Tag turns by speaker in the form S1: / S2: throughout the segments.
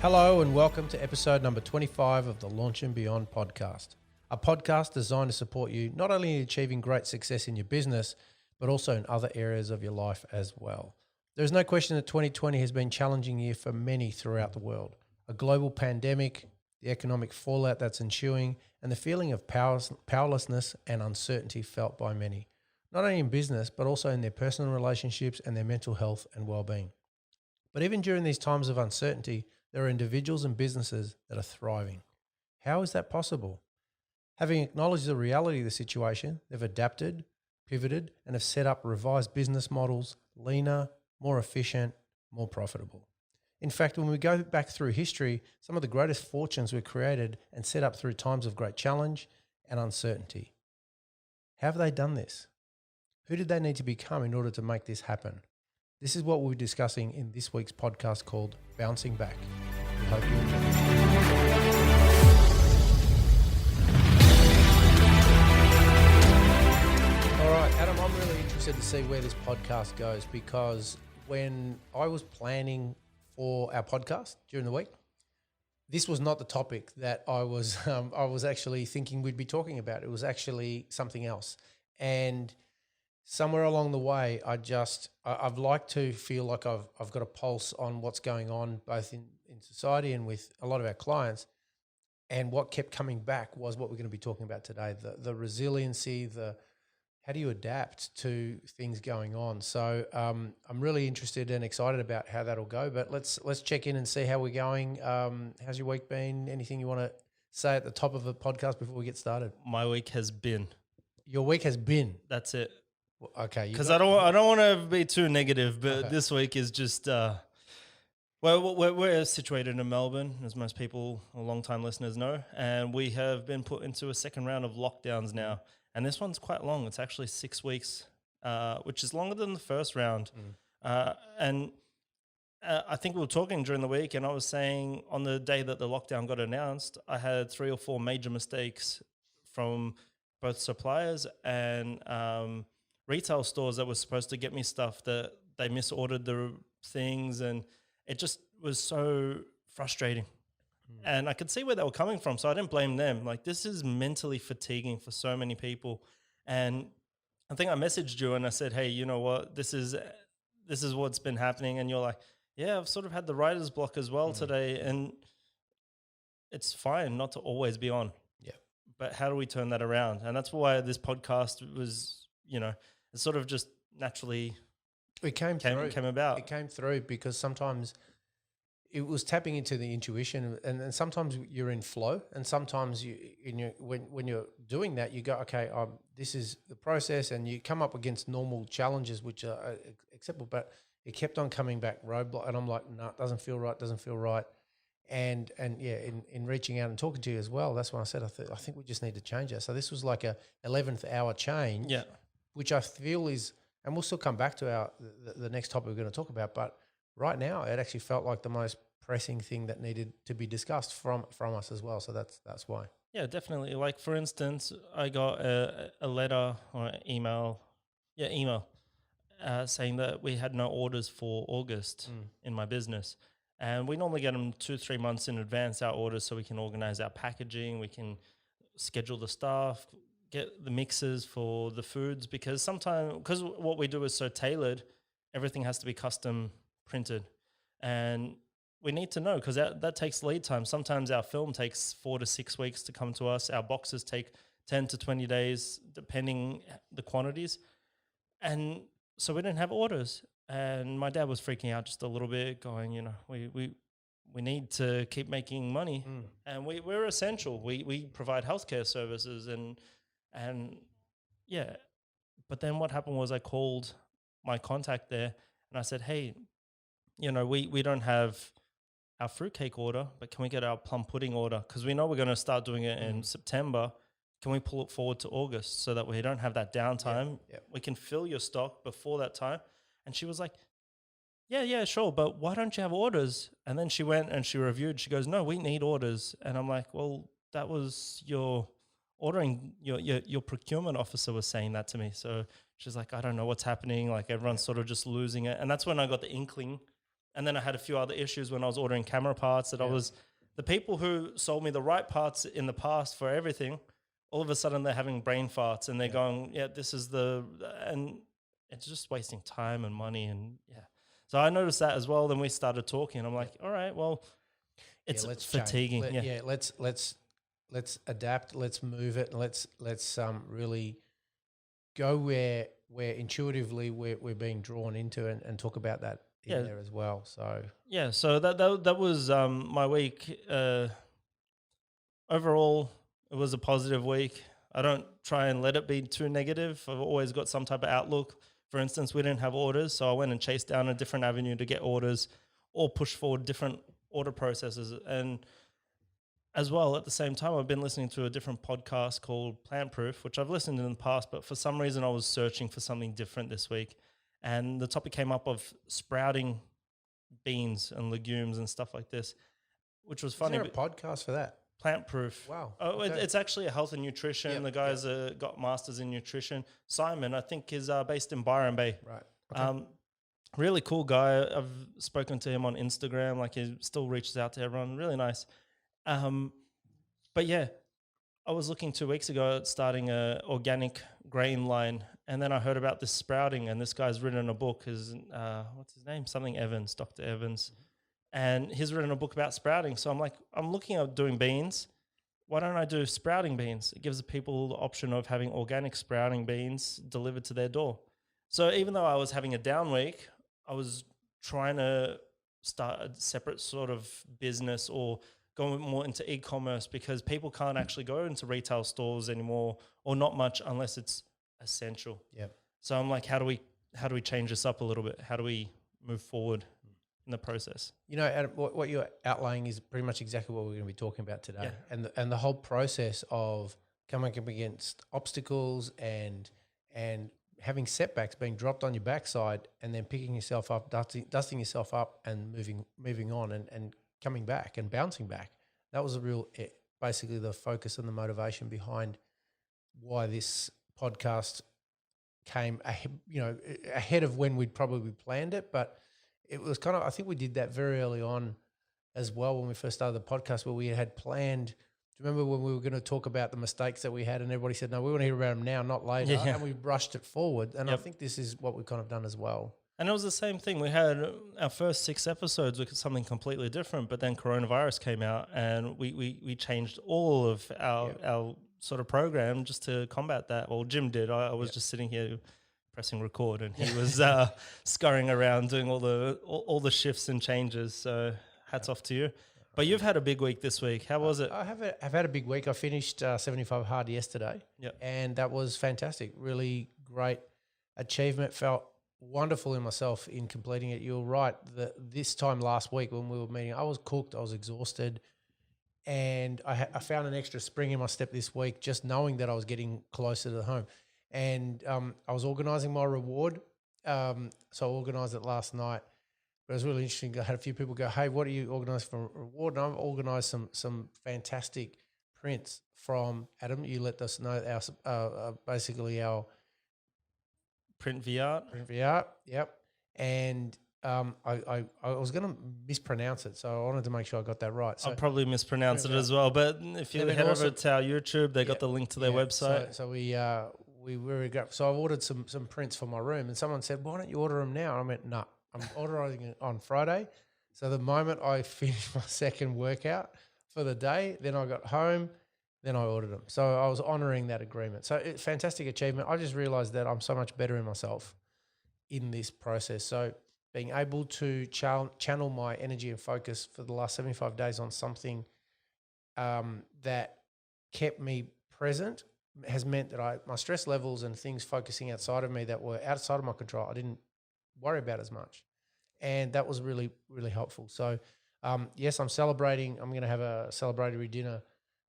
S1: Hello and welcome to episode number 25 of the Launch and Beyond podcast, a podcast designed to support you not only in achieving great success in your business, but also in other areas of your life as well. There's no question that 2020 has been a challenging year for many throughout the world. A global pandemic, the economic fallout that's ensuing, and the feeling of powerlessness and uncertainty felt by many, not only in business, but also in their personal relationships and their mental health and well-being. But even during these times of uncertainty, there are individuals and businesses that are thriving. How is that possible? Having acknowledged the reality of the situation, they've adapted, pivoted, and have set up revised business models, leaner, more efficient, more profitable. In fact, when we go back through history, some of the greatest fortunes were created and set up through times of great challenge and uncertainty. How have they done this? Who did they need to become in order to make this happen? This is what we'll be discussing in this week's podcast called Bouncing Back. We hope you enjoy it. All right, Adam, I'm really interested to see where this podcast goes because when I was planning for our podcast during the week, this was not the topic that I was actually thinking we'd be talking about. It was actually something else. And somewhere along the way, I've liked to feel like I've got a pulse on what's going on both in society and with a lot of our clients. And what kept coming back was what we're going to be talking about today, the resiliency, how do you adapt to things going on? So I'm really interested and excited about how that'll go. But let's check in and see how we're going. How's your week been? Anything you want to say at the top of the podcast before we get started?
S2: My week has been.
S1: Your week has been.
S2: That's it.
S1: Okay,
S2: because I don't want to be too negative, but
S1: Okay.
S2: This week is just well, we're situated in Melbourne, as most people or long-time listeners know, and we have been put into a second round of lockdowns now, and this one's quite long. It's actually 6 weeks, which is longer than the first round. And I think we were talking during the week, and I was saying on the day that the lockdown got announced, I had 3 or 4 major mistakes from both suppliers and retail stores that were supposed to get me stuff that they misordered the things, and it just was so frustrating. And I could see where they were coming from, so I didn't blame them. Like, this is mentally fatiguing for so many people. And I think I messaged you and I said, hey, you know what, this is what's been happening. And you're like, yeah, I've sort of had the writer's block as well today, and it's fine not to always be on.
S1: Yeah.
S2: But how do we turn that around? And that's why this podcast was, it sort of just naturally came about.
S1: It came through because sometimes it was tapping into the intuition, and sometimes you're in flow, and sometimes when you're doing that, you go, okay, this is the process, and you come up against normal challenges which are acceptable, but it kept on coming back roadblock, and I'm like, no, it doesn't feel right. And yeah, in reaching out and talking to you as well, that's when I said, I think we just need to change that. So this was like a 11th hour change.
S2: Yeah.
S1: Which I feel is, and we'll still come back to the next topic we're going to talk about, but right now it actually felt like the most pressing thing that needed to be discussed from us as well. So that's why.
S2: Yeah, definitely. Like, for instance, I got a letter or an email, saying that we had no orders for August in my business. And we normally get them 2-3 months in advance, our orders, so we can organize our packaging, we can schedule the staff, get the mixes for the foods, because what we do is so tailored, everything has to be custom printed. And we need to know, because that takes lead time. Sometimes our film takes 4 to 6 weeks to come to us. Our boxes take 10 to 20 days, depending the quantities. And so we didn't have orders. And my dad was freaking out just a little bit, going, we need to keep making money. And we're essential. We provide healthcare services and yeah. But then what happened was I called my contact there and I said, hey, we don't have our fruitcake order, but can we get our plum pudding order? Because we know we're going to start doing it in September. Can we pull it forward to August so that we don't have that downtime?
S1: Yeah.
S2: We can fill your stock before that time. And she was like, yeah, sure, but why don't you have orders? And then she went and she reviewed. She goes, no, we need orders. And I'm like, well, that was your ordering, your procurement officer was saying that to me. So she's like, I don't know what's happening. Like, everyone's sort of just losing it. And that's when I got the inkling And then I had a few other issues when I was ordering camera parts that the people who sold me the right parts in the past for everything, all of a sudden they're having brain farts and they're going, this is and it's just wasting time and money. And so I noticed that as well. Then we started talking and I'm like, all right, well, it's
S1: let's
S2: fatiguing.
S1: Let's adapt. Let's move it. And let's really go where intuitively we're being drawn into and talk about that in there as well. So
S2: so that was my week. Overall, it was a positive week. I don't try and let it be too negative. I've always got some type of outlook. For instance, we didn't have orders, so I went and chased down a different avenue to get orders or push forward different order processes. And as well, at the same time, I've been listening to a different podcast called Plant Proof, which I've listened to in the past, but for some reason I was searching for something different this week. And the topic came up of sprouting beans and legumes and stuff like this, which was funny.
S1: Is there a podcast for that?
S2: Plant Proof.
S1: Wow.
S2: Oh,
S1: okay.
S2: It's actually a health and nutrition. The guy's got masters in nutrition. Simon, I think, is based in Byron Bay.
S1: Right. Okay.
S2: Really cool guy. I've spoken to him on Instagram. Like, he still reaches out to everyone. Really nice. But yeah, I was looking 2 weeks ago at starting a organic grain line, and then I heard about this sprouting, and this guy's written a book. What's his name? Something Evans, Dr. Evans. And he's written a book about sprouting. So I'm like, I'm looking at doing beans. Why don't I do sprouting beans? It gives the people the option of having organic sprouting beans delivered to their door. So even though I was having a down week, I was trying to start a separate sort of business or go more into e-commerce, because people can't actually go into retail stores anymore, or not much unless it's essential.
S1: Yeah.
S2: So I'm like, how do we change this up a little bit? How do we move forward in the process?
S1: You know, Adam, what you're outlaying is pretty much exactly what we're going to be talking about today. Yeah. And the whole process of coming up against obstacles and having setbacks, being dropped on your backside, and then picking yourself up, dusting yourself up, and moving on and coming back and bouncing back. That was basically the focus and the motivation behind why this podcast came ahead of when we'd probably planned it. But it was kind of, I think we did that very early on as well when we first started the podcast, where we had planned. Do you remember when we were going to talk about the mistakes that we had, and everybody said, no, we want to hear about them now, not later. Yeah. And we rushed it forward. And I think this is what we've kind of done as well.
S2: And it was the same thing. We had our first 6 episodes with something completely different, but then coronavirus came out, and we changed all of our sort of program just to combat that. Well, Jim did. I was just sitting here pressing record, and he was scurrying around doing all the shifts and changes. So hats off to you. But you've had a big week this week. How was it?
S1: I've had a big week. I finished 75 hard yesterday, and that was fantastic. Really great achievement. Felt wonderful in myself in completing it. You're right. This time last week when we were meeting, I was cooked. I was exhausted, and I found an extra spring in my step this week, just knowing that I was getting closer to the home. And I was organising my reward, so I organised it last night. But it was really interesting. I had a few people go, "Hey, what are you organising for a reward?" And I've organised some fantastic prints from Adam. You let us know basically our
S2: print VR.
S1: Yep. And I was going to mispronounce it, so I wanted to make sure I got that right. So
S2: I'll probably mispronounce it as well. But if you head over to our YouTube, they got the link to their website.
S1: So we really got. So I ordered some prints for my room, and someone said, "Why don't you order them now?" And I went, "No, I'm ordering it on Friday." So the moment I finished my second workout for the day, then I got home, then I ordered them. So I was honouring that agreement. So it's fantastic achievement. I just realised that I'm so much better in myself in this process. So being able to channel my energy and focus for the last 75 days on something that kept me present has meant that my stress levels and things focusing outside of me that were outside of my control, I didn't worry about as much. And that was really, really helpful. So, yes, I'm celebrating. I'm going to have a celebratory dinner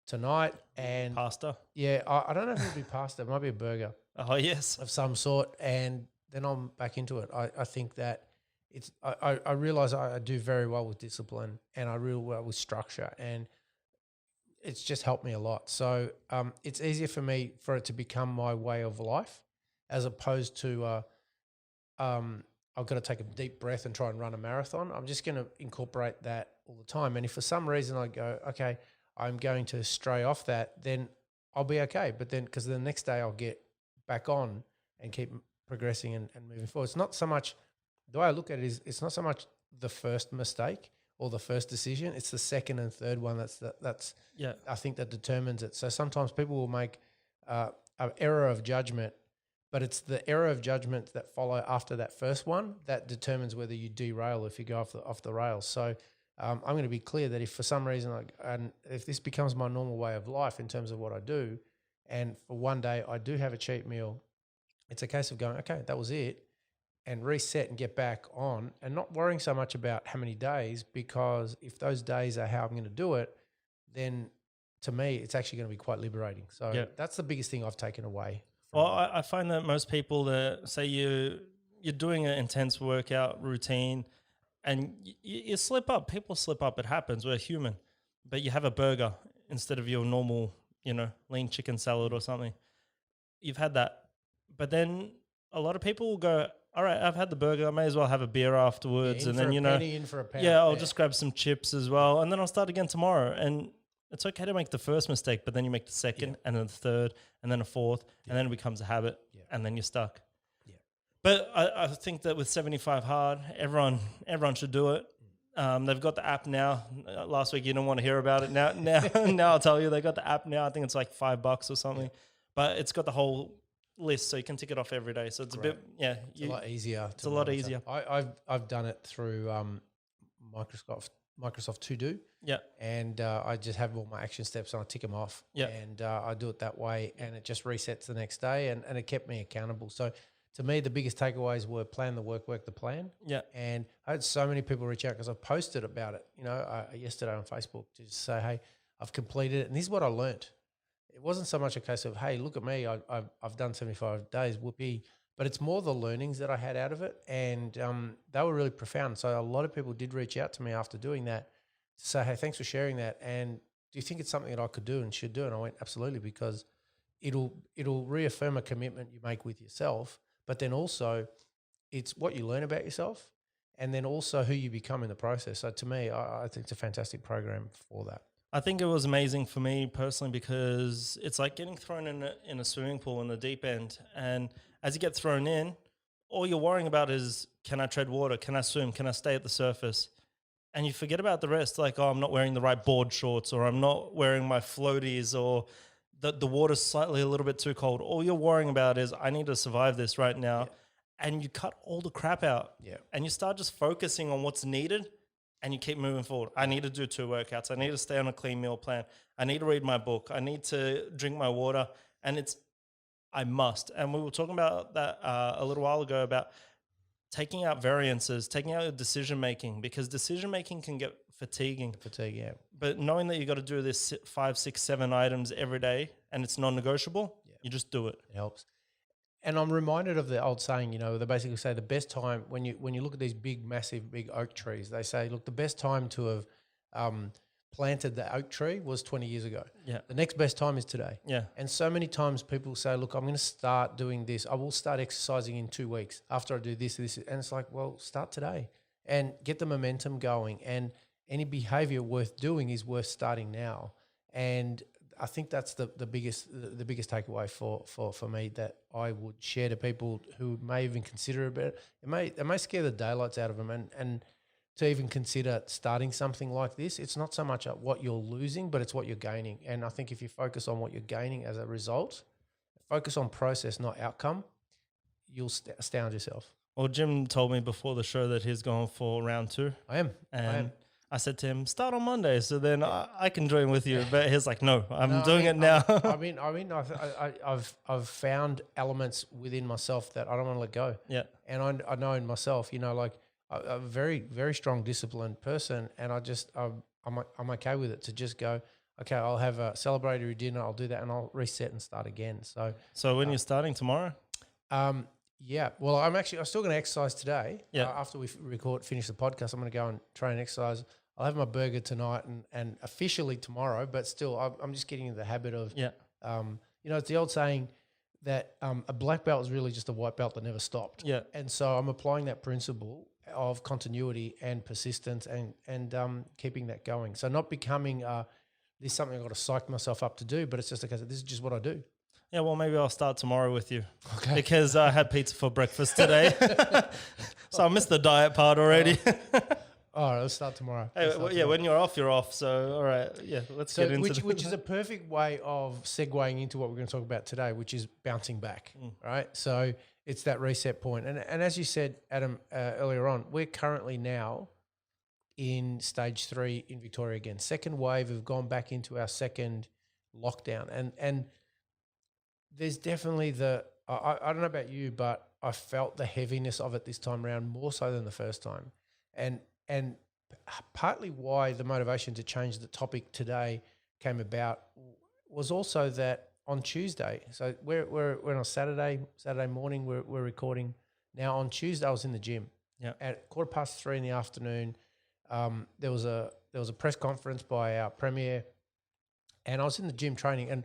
S1: tonight. And
S2: pasta?
S1: Yeah, I don't know if it'll be pasta. It might be a burger.
S2: Oh, yes.
S1: Of some sort. And then I'm back into it. I think that I realize I do very well with discipline, and I really well with structure, and it's just helped me a lot. So it's easier for me for it to become my way of life, as opposed to I I've got to take a deep breath and try and run a marathon. I'm just going to incorporate that all the time. And if for some reason I go, okay, I'm going to stray off that, then I'll be okay. But then, because the next day I'll get back on and keep progressing and moving forward. It's not so much, the way I look at it is, it's not so much the first mistake or the first decision. It's the second and third one that's I think that determines it. So sometimes people will make an error of judgment, but it's the error of judgment that follow after that first one that determines whether you derail if you go off the rails. So I'm going to be clear that if for some reason, and if this becomes my normal way of life in terms of what I do, and for one day I do have a cheat meal, it's a case of going, okay, that was it, and reset and get back on, and not worrying so much about how many days, because if those days are how I'm going to do it, then to me, it's actually going to be quite liberating. So that's the biggest thing I've taken away.
S2: Well, I find that most people that say you're doing an intense workout routine and you slip up. People slip up. It happens. We're human. But you have a burger instead of your normal, lean chicken salad or something. You've had that. But then a lot of people will go, all right, I've had the burger. I may as well have a beer afterwards.
S1: Yeah,
S2: and then,
S1: in for a pound.
S2: Yeah, I'll just grab some chips as well. And then I'll start again tomorrow. And it's okay to make the first mistake, but then you make the second and then the third and then a fourth and then it becomes a habit and then you're stuck. Yeah. But I think that with 75 Hard, everyone should do it. They've got the app now. Last week you didn't want to hear about it. Now I'll tell you, they got the app now. I think it's like $5 or something, but it's got the whole list, so you can tick it off every day. So it's a bit,
S1: it's a lot easier.
S2: It's a lot easier.
S1: I've done it through Microsoft To Do.
S2: Yeah.
S1: And I just have all my action steps and I tick them off. Yeah. And I do it that way and it just resets the next day and it kept me accountable. So to me, the biggest takeaways were plan the work the plan.
S2: Yeah.
S1: And I had so many people reach out because I posted about it, yesterday on Facebook to just say, hey, I've completed it. And this is what I learnt. It wasn't so much a case of, hey, look at me, I've done 75 days, whoopee. But it's more the learnings that I had out of it. And they were really profound. So a lot of people did reach out to me after doing that to say, hey, thanks for sharing that. And do you think it's something that I could do and should do? And I went, absolutely, because it'll reaffirm a commitment you make with yourself, but then also it's what you learn about yourself and then also who you become in the process. So to me, I think it's a fantastic program for that.
S2: I think it was amazing for me personally because it's like getting thrown in a swimming pool in the deep end. And as you get thrown in, all you're worrying about is, can I tread water? Can I swim? Can I stay at the surface? And you forget about the rest, like, oh, I'm not wearing the right board shorts or I'm not wearing my floaties or the water's slightly a little bit too cold. All you're worrying about is, I need to survive this right now. Yeah. And you cut all the crap out.
S1: Yeah.
S2: And you start just focusing on what's needed and you keep moving forward. I need to do 2 workouts. I need to stay on a clean meal plan. I need to read my book. I need to drink my water. And I must. And we were talking about that a little while ago about taking out variances, taking out decision-making, because decision-making can get fatiguing.
S1: Yeah.
S2: But knowing that you got to do this 5, 6, 7 items every day and it's non-negotiable, you just do it.
S1: It helps. And I'm reminded of the old saying, they basically say the best time when you look at these massive oak trees, they say, look, the best time to have planted the oak tree was 20 years ago.
S2: Yeah.
S1: The next best time is today.
S2: Yeah.
S1: And so many times people say, look, I'm going to start doing this. I will start exercising in 2 weeks after I do this. And it's like, well, start today and get the momentum going. And any behavior worth doing is worth starting now. And I think that's the biggest takeaway for me that I would share to people who may even consider it. It may scare the daylights out of them, and to even consider starting something like this, it's not so much what you're losing, but it's what you're gaining. And I think if you focus on what you're gaining as a result, focus on process, not outcome, you'll astound yourself.
S2: Well, Jim told me before the show that he's going for round 2.
S1: I am.
S2: I said to him, start on Monday, so then I can join with you. But he's like, no, I'm doing it now.
S1: I've found elements within myself that I don't want to let go.
S2: Yeah.
S1: And I know in myself, like a very, very strong disciplined person. And I'm okay with it to just go, okay, I'll have a celebratory dinner. I'll do that and I'll reset and start again. So
S2: when you're starting tomorrow?
S1: Yeah. Well, I'm still going to exercise today.
S2: Yeah.
S1: After we finish the podcast, I'm going to go and train and exercise. I'll have my burger tonight and officially tomorrow, but still I'm just getting into the habit of, it's the old saying, that a black belt is really just a white belt that never stopped.
S2: Yeah.
S1: And so I'm applying that principle of continuity and persistence and keeping that going. So not becoming this is something I've got to psych myself up to do, but it's just a case of this is just what I do.
S2: Yeah, well, maybe I'll start tomorrow with you.
S1: Okay.
S2: Because I had pizza for breakfast today. So I missed the diet part already.
S1: All right, let's start tomorrow.
S2: Hey, well, yeah, when you're off, you're off. So, all right, yeah, let's get into
S1: which is a perfect way of segueing into what we're going to talk about today, which is bouncing back, right? So it's that reset point. And as you said, Adam, earlier on, we're currently now in stage 3 in Victoria again. Second wave, we've gone back into our second lockdown. And there's definitely I don't know about you, but I felt the heaviness of it this time around more so than the first time. And partly why the motivation to change the topic today came about was also that on Tuesday, so we're on a Saturday morning, we're recording. Now on Tuesday I was in the gym.
S2: Yeah.
S1: At 3:15 in the afternoon, there was a press conference by our premier, and I was in the gym training. And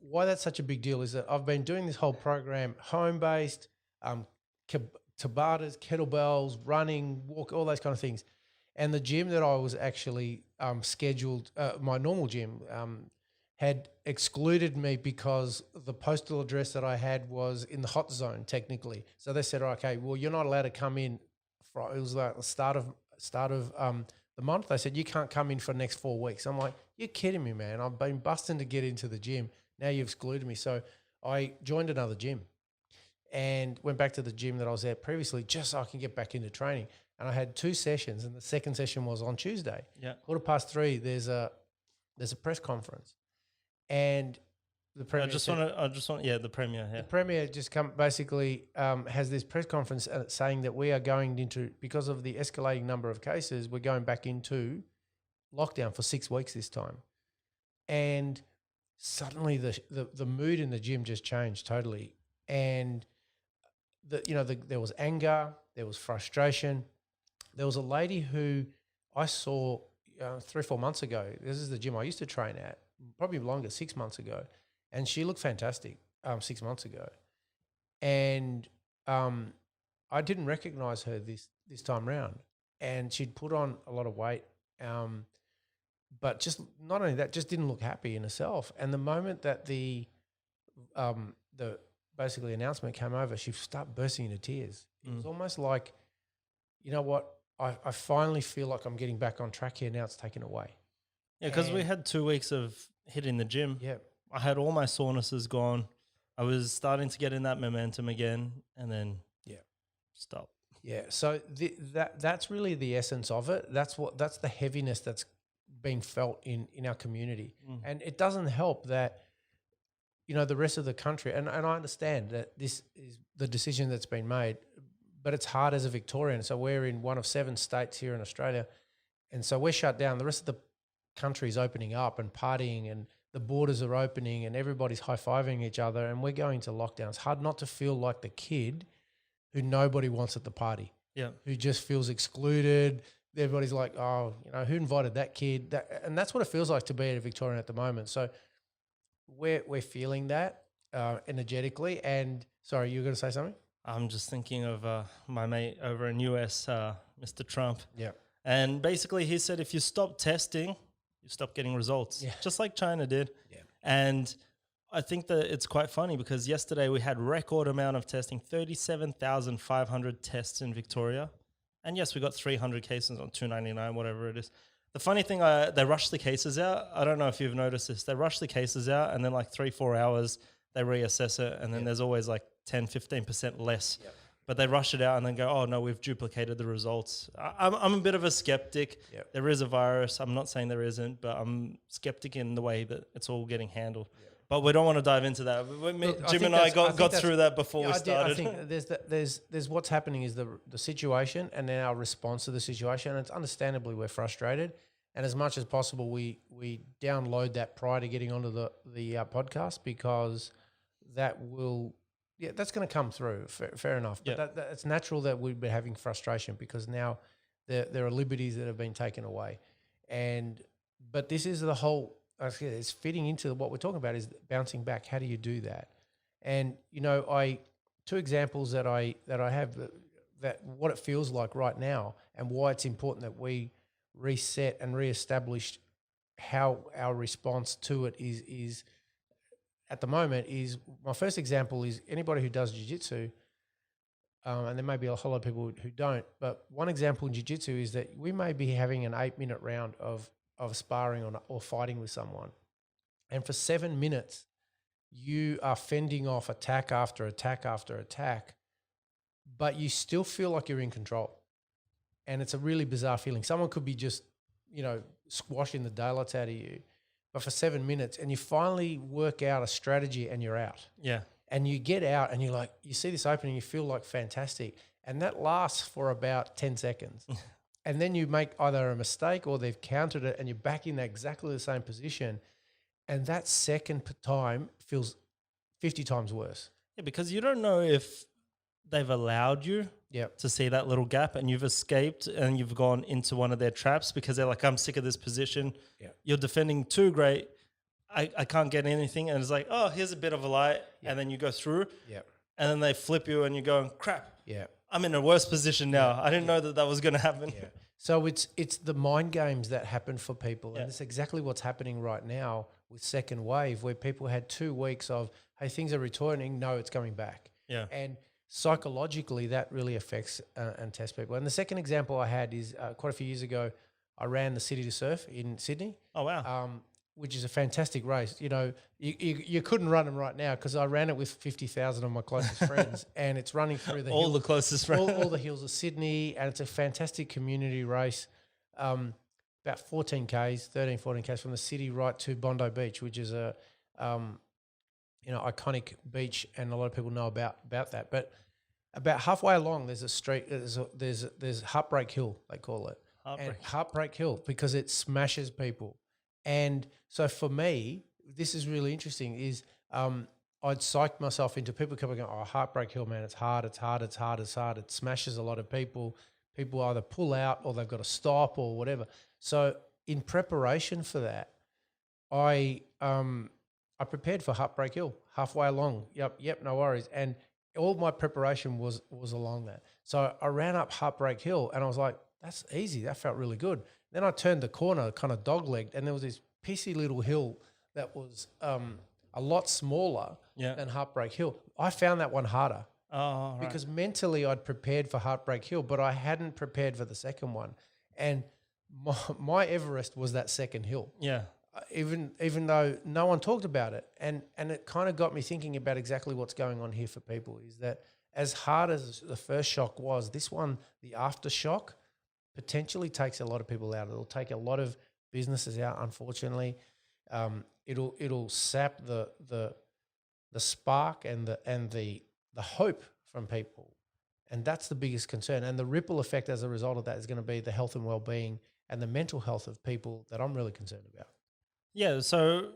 S1: why that's such a big deal is that I've been doing this whole program home-based, Tabatas, kettlebells, running, walk, all those kind of things. And the gym that I was actually scheduled, my normal gym, had excluded me because the postal address that I had was in the hot zone technically. So they said, okay, well, you're not allowed to come in. It was like the start of the month. They said, you can't come in for the next 4 weeks. I'm like, you're kidding me, man. I've been busting to get into the gym. Now you've excluded me. So I joined another gym and went back to the gym that I was at previously just so I can get back into training. And I had 2 sessions, and the second session was on Tuesday.
S2: Yeah.
S1: 3:15, there's a press conference. And the premier
S2: I just want, the premier. Yeah.
S1: The premier just basically has this press conference saying that we are going into, because of the escalating number of cases, we're going back into lockdown for 6 weeks this time. And suddenly the mood in the gym just changed totally. And there was anger, there was frustration. There was a lady who I saw 3 or 4 months ago. This is the gym I used to train at, probably longer, 6 months ago. And she looked fantastic 6 months ago. And I didn't recognize her this time round. And she'd put on a lot of weight. But just not only that, just didn't look happy in herself. And the moment that the basically announcement came over, she started bursting into tears. It was almost like, you know what, I finally feel like I'm getting back on track here. Now it's taken away.
S2: Yeah, because we had 2 weeks of hitting the gym.
S1: Yeah.
S2: I had all my sorenesses gone. I was starting to get in that momentum again, and then stop.
S1: Yeah. So that's really the essence of it. That's the heaviness that's being felt in our community. And it doesn't help that, the rest of the country, and I understand that this is the decision that's been made, but it's hard as a Victorian. So we're in one of 7 states here in Australia, and so we're shut down. The rest of the country is opening up and partying, and the borders are opening, and everybody's high-fiving each other, and we're going to lockdown. It's hard not to feel like the kid who nobody wants at the party, who just feels excluded. Everybody's like, oh, who invited that kid? And that's what it feels like to be a Victorian at the moment. So we're feeling that energetically. And sorry, you were going to say something?
S2: I'm just thinking of my mate over in US, Mr. Trump.
S1: Yeah.
S2: And basically he said, if you stop testing, you stop getting results, just like China did. Yeah. And I think that it's quite funny because yesterday we had record amount of testing, 37,500 tests in Victoria. And yes, we got 300 cases on 299, whatever it is. The funny thing, they rush the cases out. I don't know if you've noticed this. They rush the cases out, and then like 3-4 hours, they reassess it. And then there's always like 10-15% less. Yep. But they rush it out and then go, oh, no, we've duplicated the results. I'm a bit of a skeptic. Yep. There is a virus. I'm not saying there isn't, but I'm skeptic in the way that it's all getting handled. Yep. But we don't want to dive into that. Look, Jim and I got through that before we started.
S1: I think there's what's happening is the situation and then our response to the situation. And it's understandably we're frustrated. And as much as possible, we download that prior to getting onto the podcast because that will... Yeah, that's going to come through. Fair enough. But it's natural that we'd be having frustration because now there are liberties that have been taken away. But this is the whole, it's fitting into what we're talking about is bouncing back. How do you do that? And two examples that I have that what it feels like right now and why it's important that we reset and reestablish how our response to it is at the moment is my first example is anybody who does jiu-jitsu, and there may be a whole lot of people who don't, but one example in jiu-jitsu is that we may be having an 8-minute round of sparring or fighting with someone. And for 7 minutes, you are fending off attack after attack after attack, but you still feel like you're in control. And it's a really bizarre feeling. Someone could be just, squashing the daylights out of you, but for 7 minutes, and you finally work out a strategy and you're out.
S2: Yeah.
S1: And you get out and you see this opening, you feel like fantastic. And that lasts for about 10 seconds. And then you make either a mistake or they've countered it and you're back in exactly the same position. And that second time feels 50 times worse.
S2: Yeah, because you don't know if they've allowed you to see that little gap and you've escaped and you've gone into one of their traps because they're like, I'm sick of this position.
S1: Yeah.
S2: You're defending too great. I can't get anything. And it's like, oh, here's a bit of a light. And then you go through.
S1: Yeah.
S2: And then they flip you and you're going, crap.
S1: Yeah.
S2: I'm in a worse position now. I didn't know that was going to happen.
S1: Yeah. So it's the mind games that happen for people. And it's exactly what's happening right now with second wave, where people had 2 weeks of, hey, things are returning. No, it's coming back.
S2: Yeah.
S1: And psychologically, that really affects and tests people. And the second example I had is quite a few years ago, I ran the City to Surf in Sydney.
S2: Oh, wow.
S1: Which is a fantastic race. You couldn't run them right now because I ran it with 50,000 of my closest friends, and it's running through the
S2: the closest friends.
S1: all the hills of Sydney, and it's a fantastic community race. About 14 Ks from the city right to Bondi Beach, which is a iconic beach, and a lot of people know about that. But about halfway along, there's a street. There's Heartbreak Hill, they call it, Heartbreak Hill, because it smashes people. And so for me, this is really interesting. Is I'd psych myself into people coming going, oh, Heartbreak Hill, man, it's hard. It smashes a lot of people. People either pull out or they've got to stop or whatever. So in preparation for that, I prepared for Heartbreak Hill halfway along. Yep, no worries. And all my preparation was along that. So I ran up Heartbreak Hill and I was like, that's easy. That felt really good. Then I turned the corner, kind of dog-legged, and there was this pissy little hill that was a lot smaller than Heartbreak Hill. I found that one harder because mentally I'd prepared for Heartbreak Hill, but I hadn't prepared for the second one. And my Everest was that second hill.
S2: Yeah.
S1: Even though no one talked about it. And it kind of got me thinking about exactly what's going on here for people, is that as hard as the first shock was, this one, the aftershock, potentially takes a lot of people out. It'll take a lot of businesses out, unfortunately. It'll sap the spark and the hope from people. And that's the biggest concern. And the ripple effect as a result of that is going to be the health and well-being and the mental health of people that I'm really concerned about.
S2: Yeah, so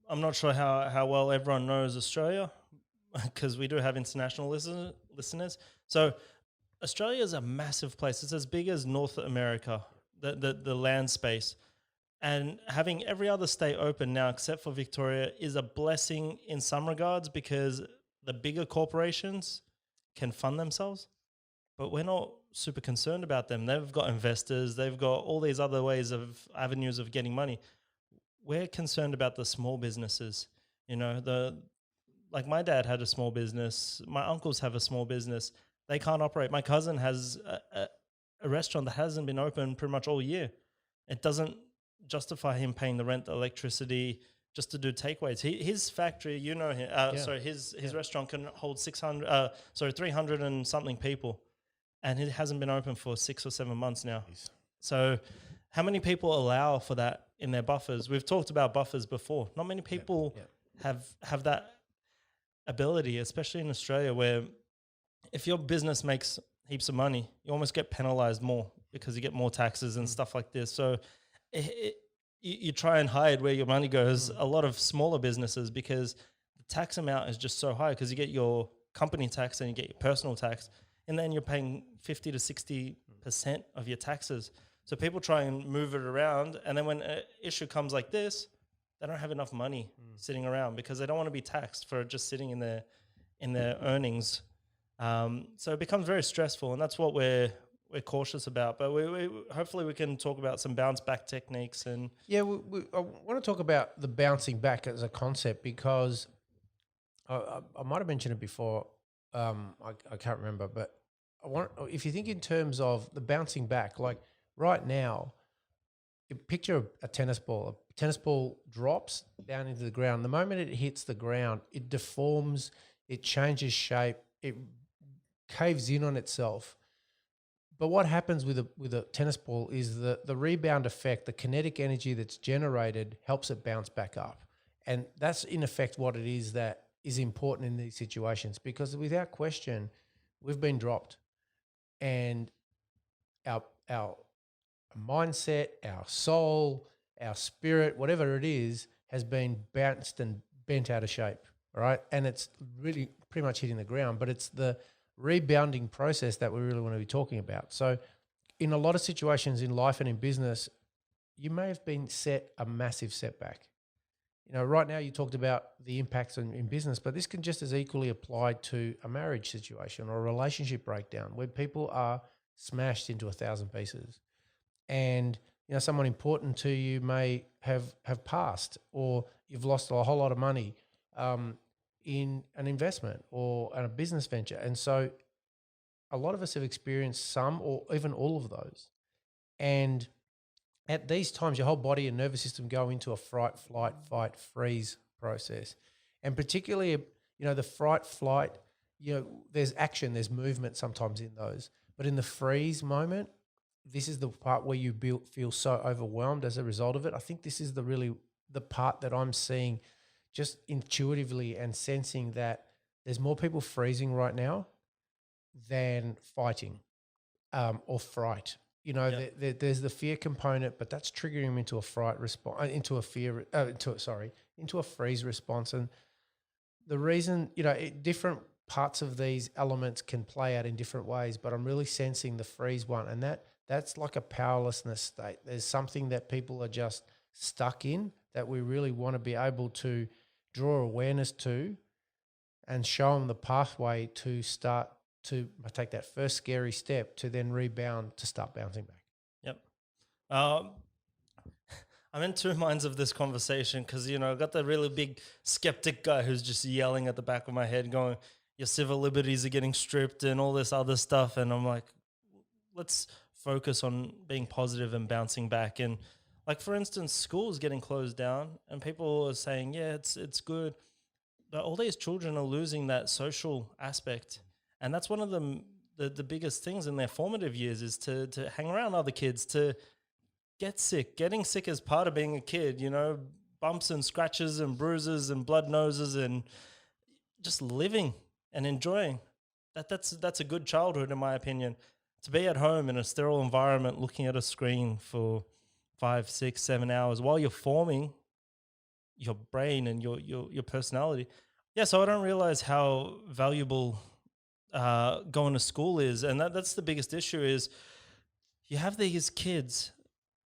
S2: I'm not sure how well everyone knows Australia, because we do have international listeners. So Australia is a massive place. It's as big as North America, the land space. And having every other state open now except for Victoria is a blessing in some regards, because the bigger corporations can fund themselves, but we're not super concerned about them. They've got investors. They've got all these other avenues of getting money. We're concerned about the small businesses. Like my dad had a small business. My uncles have a small business. They can't operate. My cousin has a restaurant that hasn't been open pretty much all year. It doesn't justify him paying the rent, the electricity, just to do takeaways. His factory, his restaurant can hold 300 and something people, and it hasn't been open for 6 or 7 months now.
S1: Jeez.
S2: So how many people allow for that in their buffers? We've talked about buffers before. Not many people have that ability, especially in Australia, where if your business makes heaps of money, you almost get penalized more because you get more taxes and stuff like this. So you try and hide where your money goes. A lot of smaller businesses, because the tax amount is just so high, because you get your company tax and you get your personal tax, and then you're paying 50 to 60% of your taxes. So people try and move it around, and then when an issue comes like this, they don't have enough money sitting around because they don't want to be taxed for just sitting in their earnings. So it becomes very stressful, and that's what we're cautious about. But we hopefully we can talk about some bounce back techniques and
S1: Yeah, I want to talk about the bouncing back as a concept because I might have mentioned it before. I can't remember, but if you think in terms of the bouncing back, like right now, picture a tennis ball. A tennis ball drops down into the ground. The moment it hits the ground, it deforms, it changes shape, it caves in on itself. But what happens with a tennis ball is the rebound effect, the kinetic energy that's generated helps it bounce back up. And that's in effect what it is that is important in these situations, because without question, we've been dropped and our mindset, our soul, our spirit, whatever it is, has been bounced and bent out of shape. All right. And it's really pretty much hitting the ground, but it's the rebounding process that we really want to be talking about. So, in a lot of situations in life and in business, you may have been set a massive setback. Right now you talked about the impacts in business, but this can just as equally apply to a marriage situation or a relationship breakdown where people are smashed into 1,000 pieces. And someone important to you may have passed, or you've lost a whole lot of money in an investment or in a business venture. And so a lot of us have experienced some or even all of those. And at these times, your whole body and nervous system go into a fright, flight, fight, freeze process. And particularly, the fright, flight, there's action, there's movement sometimes in those. But in the freeze moment, this is the part where you feel so overwhelmed as a result of it. I think this is the part that I'm seeing just intuitively and sensing that there's more people freezing right now than fighting or fright. There's the fear component, but that's triggering them into a fright response, into a freeze response. And the reason, different parts of these elements can play out in different ways, but I'm really sensing the freeze one, and that's like a powerlessness state. There's something that people are just stuck in that we really want to be able to draw awareness to and show them the pathway to start to take that first scary step to then rebound to start bouncing back.
S2: Yep. I'm in two minds of this conversation because, I got the really big skeptic guy who's just yelling at the back of my head going, your civil liberties are getting stripped and all this other stuff. And I'm like, let's focus on being positive and bouncing back. And like, for instance, schools getting closed down and people are saying, yeah, it's good. But all these children are losing that social aspect. And that's one of the biggest things in their formative years is to hang around other kids, to get sick. Getting sick is part of being a kid, bumps and scratches and bruises and blood noses and just living and enjoying. That's a good childhood, in my opinion. To be at home in a sterile environment looking at a screen for 5, 6, 7 hours while you're forming your brain and your personality. Yeah, so I don't realize how valuable going to school is, and that's the biggest issue is you have these kids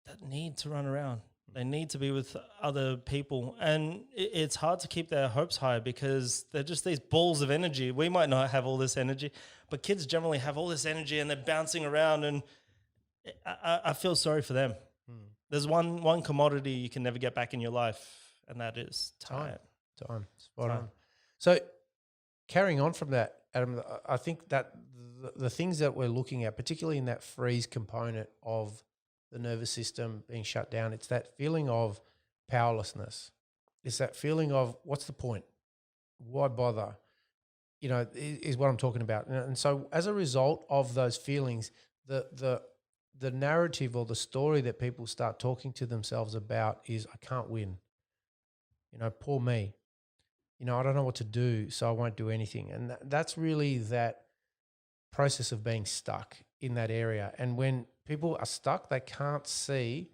S2: that need to run around. They need to be with other people, and it's hard to keep their hopes high because they're just these balls of energy. We might not have all this energy, but kids generally have all this energy and they're bouncing around, and I feel sorry for them. There's one commodity you can never get back in your life, and that is time.
S1: Spot on. So carrying on from that, Adam, I think that the things that we're looking at, particularly in that freeze component of the nervous system being shut down, it's that feeling of powerlessness. It's that feeling of what's the point? Why bother? Is what I'm talking about. And so as a result of those feelings, the narrative or the story that people start talking to themselves about is, I can't win. Poor me. I don't know what to do, so I won't do anything. And that's really that process of being stuck in that area. And when people are stuck, they can't see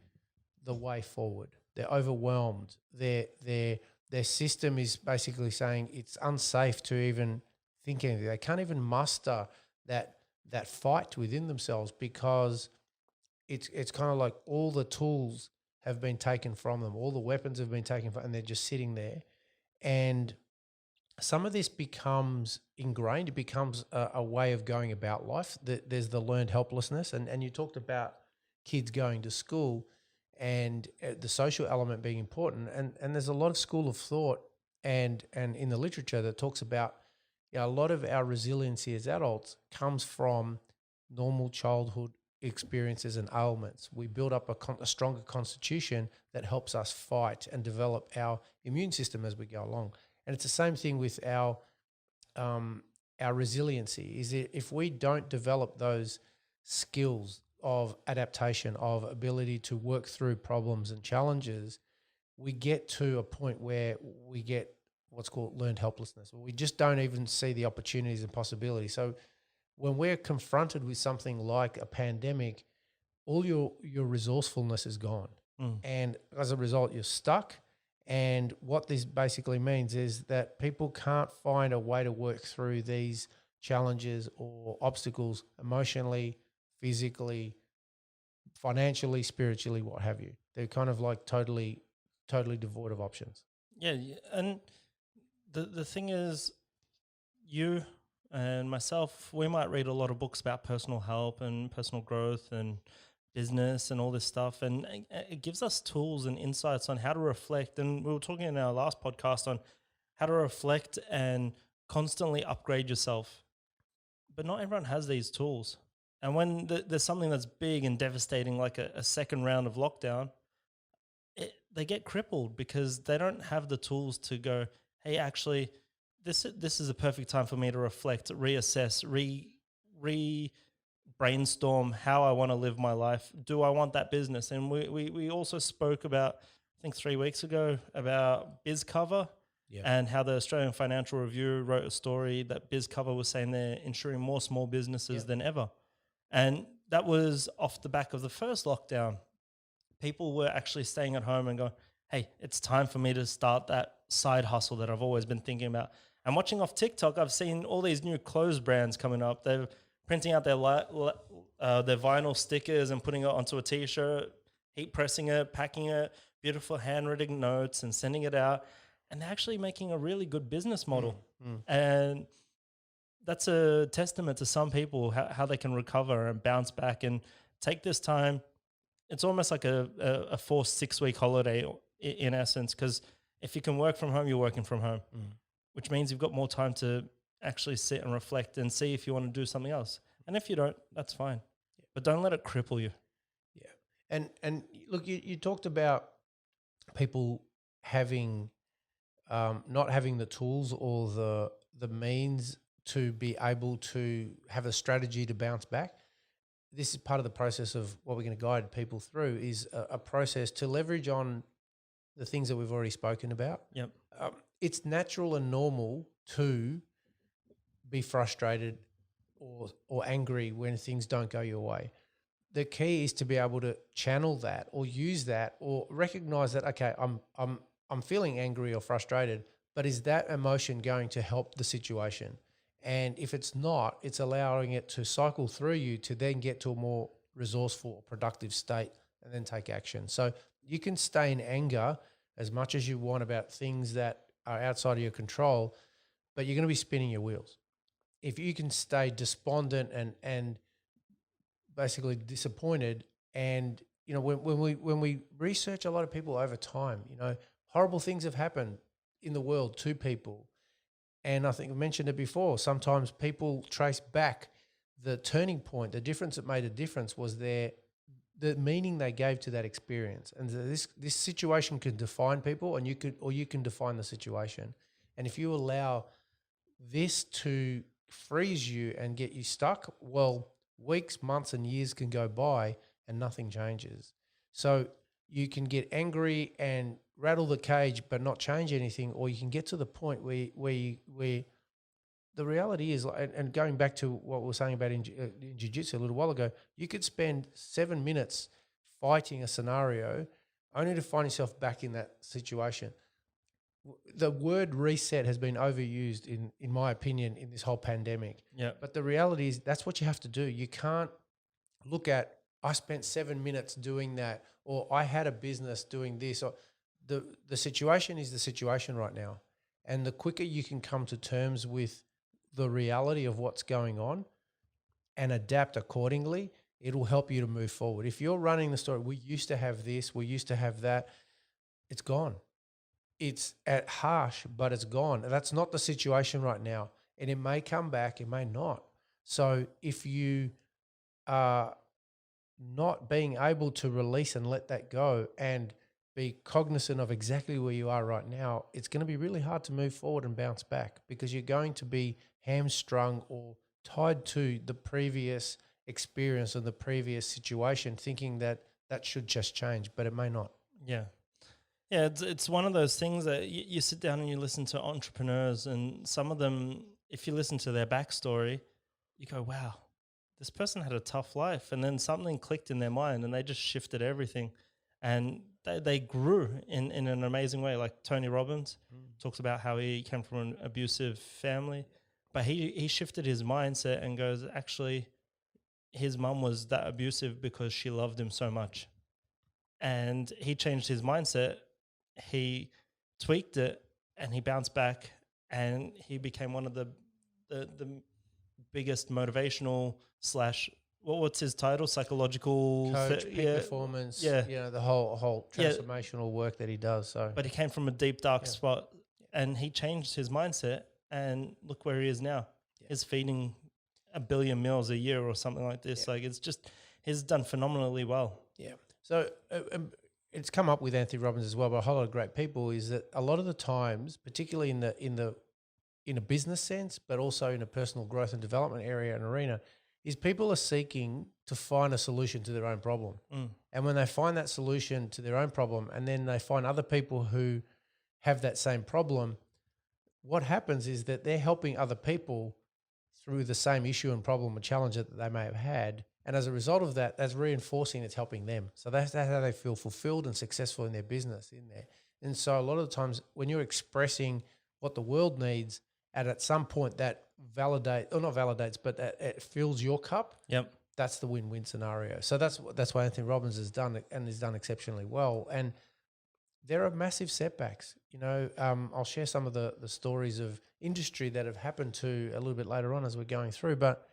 S1: the way forward. They're overwhelmed. Their system is basically saying it's unsafe to even think anything. They can't even muster that fight within themselves because it's kind of like all the tools have been taken from them. All the weapons have been taken from, and they're just sitting there. And some of this becomes ingrained. It becomes a way of going about life. There's the learned helplessness. And you talked about kids going to school and the social element being important. And there's a lot of school of thought and in the literature that talks about, you know, a lot of our resiliency as adults comes from normal childhood experiences and ailments. We build up a stronger constitution that helps us fight and develop our immune system as we go along. And it's the same thing with our resiliency. Is it, if we don't develop those skills of adaptation, of ability to work through problems and challenges, we get to a point where we get what's called learned helplessness, where we just don't even see the opportunities and possibilities. So when we're confronted with something like a pandemic, all your resourcefulness is gone. And as a result, you're stuck. And what this basically means is that people can't find a way to work through these challenges or obstacles emotionally, physically, financially, spiritually, what have you. They're kind of like totally devoid of options.
S2: Yeah, and the thing is, you and myself, we might read a lot of books about personal help and personal growth and business and all this stuff, and it gives us tools and insights on how to reflect. And we were talking in our last podcast on how to reflect and constantly upgrade yourself, but not everyone has these tools. And when there's something that's big and devastating, like a second round of lockdown, they get crippled because they don't have the tools to go, hey, actually, this is a perfect time for me to reflect, reassess, brainstorm how I want to live my life. Do I want that business? And we also spoke about, I think 3 weeks ago, about BizCover and how the Australian Financial Review wrote a story that BizCover was saying they're insuring more small businesses than ever. And that was off the back of the first lockdown. People were actually staying at home and going, hey, it's time for me to start that side hustle that I've always been thinking about. And watching off TikTok, I've seen all these new clothes brands coming up. They're printing out their vinyl stickers and putting it onto a T-shirt, heat pressing it, packing it, beautiful handwritten notes and sending it out. And they're actually making a really good business model. And that's a testament to some people, how they can recover and bounce back and take this time. It's almost like a forced 6-week holiday in essence, because if you can work from home, you're working from home, which means you've got more time to actually sit and reflect and see if you want to do something else. And if you don't, that's fine. But don't let it cripple you.
S1: Yeah. And look, you talked about people having not having the tools or the means to be able to have a strategy to bounce back. This is part of the process of what we're going to guide people through, is a process to leverage on the things that we've already spoken about.
S2: Yep.
S1: It's natural and normal to be frustrated or angry when things don't go your way. The key is to be able to channel that or use that or recognize that, okay, I'm feeling angry or frustrated, but is that emotion going to help the situation? And if it's not, it's allowing it to cycle through you to then get to a more resourceful or productive state and then take action. So you can stay in anger as much as you want about things that are outside of your control, but you're going to be spinning your wheels. If you can stay despondent and basically disappointed, and you know, when we research a lot of people over time, you know, horrible things have happened in the world to people. And I think I mentioned it before, sometimes people trace back the turning point, the difference that made a difference was the meaning they gave to that experience. And this situation can define people, and you can define the situation. And if you allow this to freeze you and get you stuck, well, weeks, months, and years can go by and nothing changes. So you can get angry and rattle the cage but not change anything, or you can get to the point where the reality is, and going back to what we were saying about in jiu-jitsu a little while ago, you could spend 7 minutes fighting a scenario only to find yourself back in that situation. The word reset has been overused, in my opinion, in this whole pandemic.
S2: Yeah.
S1: But the reality is that's what you have to do. You can't look at I spent 7 minutes doing that, or I had a business doing this, or the situation is the situation right now. And the quicker you can come to terms with the reality of what's going on and adapt accordingly, it'll help you to move forward. If you're running the story, we used to have this, we used to have that, it's gone. It's at harsh, but it's gone. That's not the situation right now. And it may come back, it may not. So if you are not being able to release and let that go and be cognizant of exactly where you are right now, it's going to be really hard to move forward and bounce back, because you're going to be hamstrung or tied to the previous experience and the previous situation, thinking that that should just change, but it may not.
S2: Yeah. Yeah, it's one of those things that you sit down and you listen to entrepreneurs, and some of them, if you listen to their backstory, you go, wow, this person had a tough life. And then something clicked in their mind and they just shifted everything. And they grew in an amazing way. Like Tony Robbins talks about how he came from an abusive family, but he shifted his mindset and goes, actually, his mum was that abusive because she loved him so much. And he changed his mindset, he tweaked it, and he bounced back, and he became one of the biggest motivational slash what's his title, psychological
S1: coach, peak performance, the whole transformational work that he does. So,
S2: but he came from a deep dark spot, and he changed his mindset, and look where he is now. He's feeding 1 billion meals a year or something like this. Like, it's just, he's done phenomenally well.
S1: Yeah. So it's come up with Anthony Robbins as well, but a whole lot of great people, is that a lot of the times, particularly in a business sense, but also in a personal growth and development area and arena, is people are seeking to find a solution to their own problem. And when they find that solution to their own problem, and then they find other people who have that same problem, what happens is that they're helping other people through the same issue and problem or challenge that they may have had. And as a result of that, that's reinforcing, it's helping them. So that's how they feel fulfilled and successful in their business in there. And so a lot of the times when you're expressing what the world needs, and at some point that it fills your cup, that's the win-win scenario. So that's what Anthony Robbins has done, and has done exceptionally well. And there are massive setbacks. I'll share some of the stories of industry that have happened to a little bit later on as we're going through, but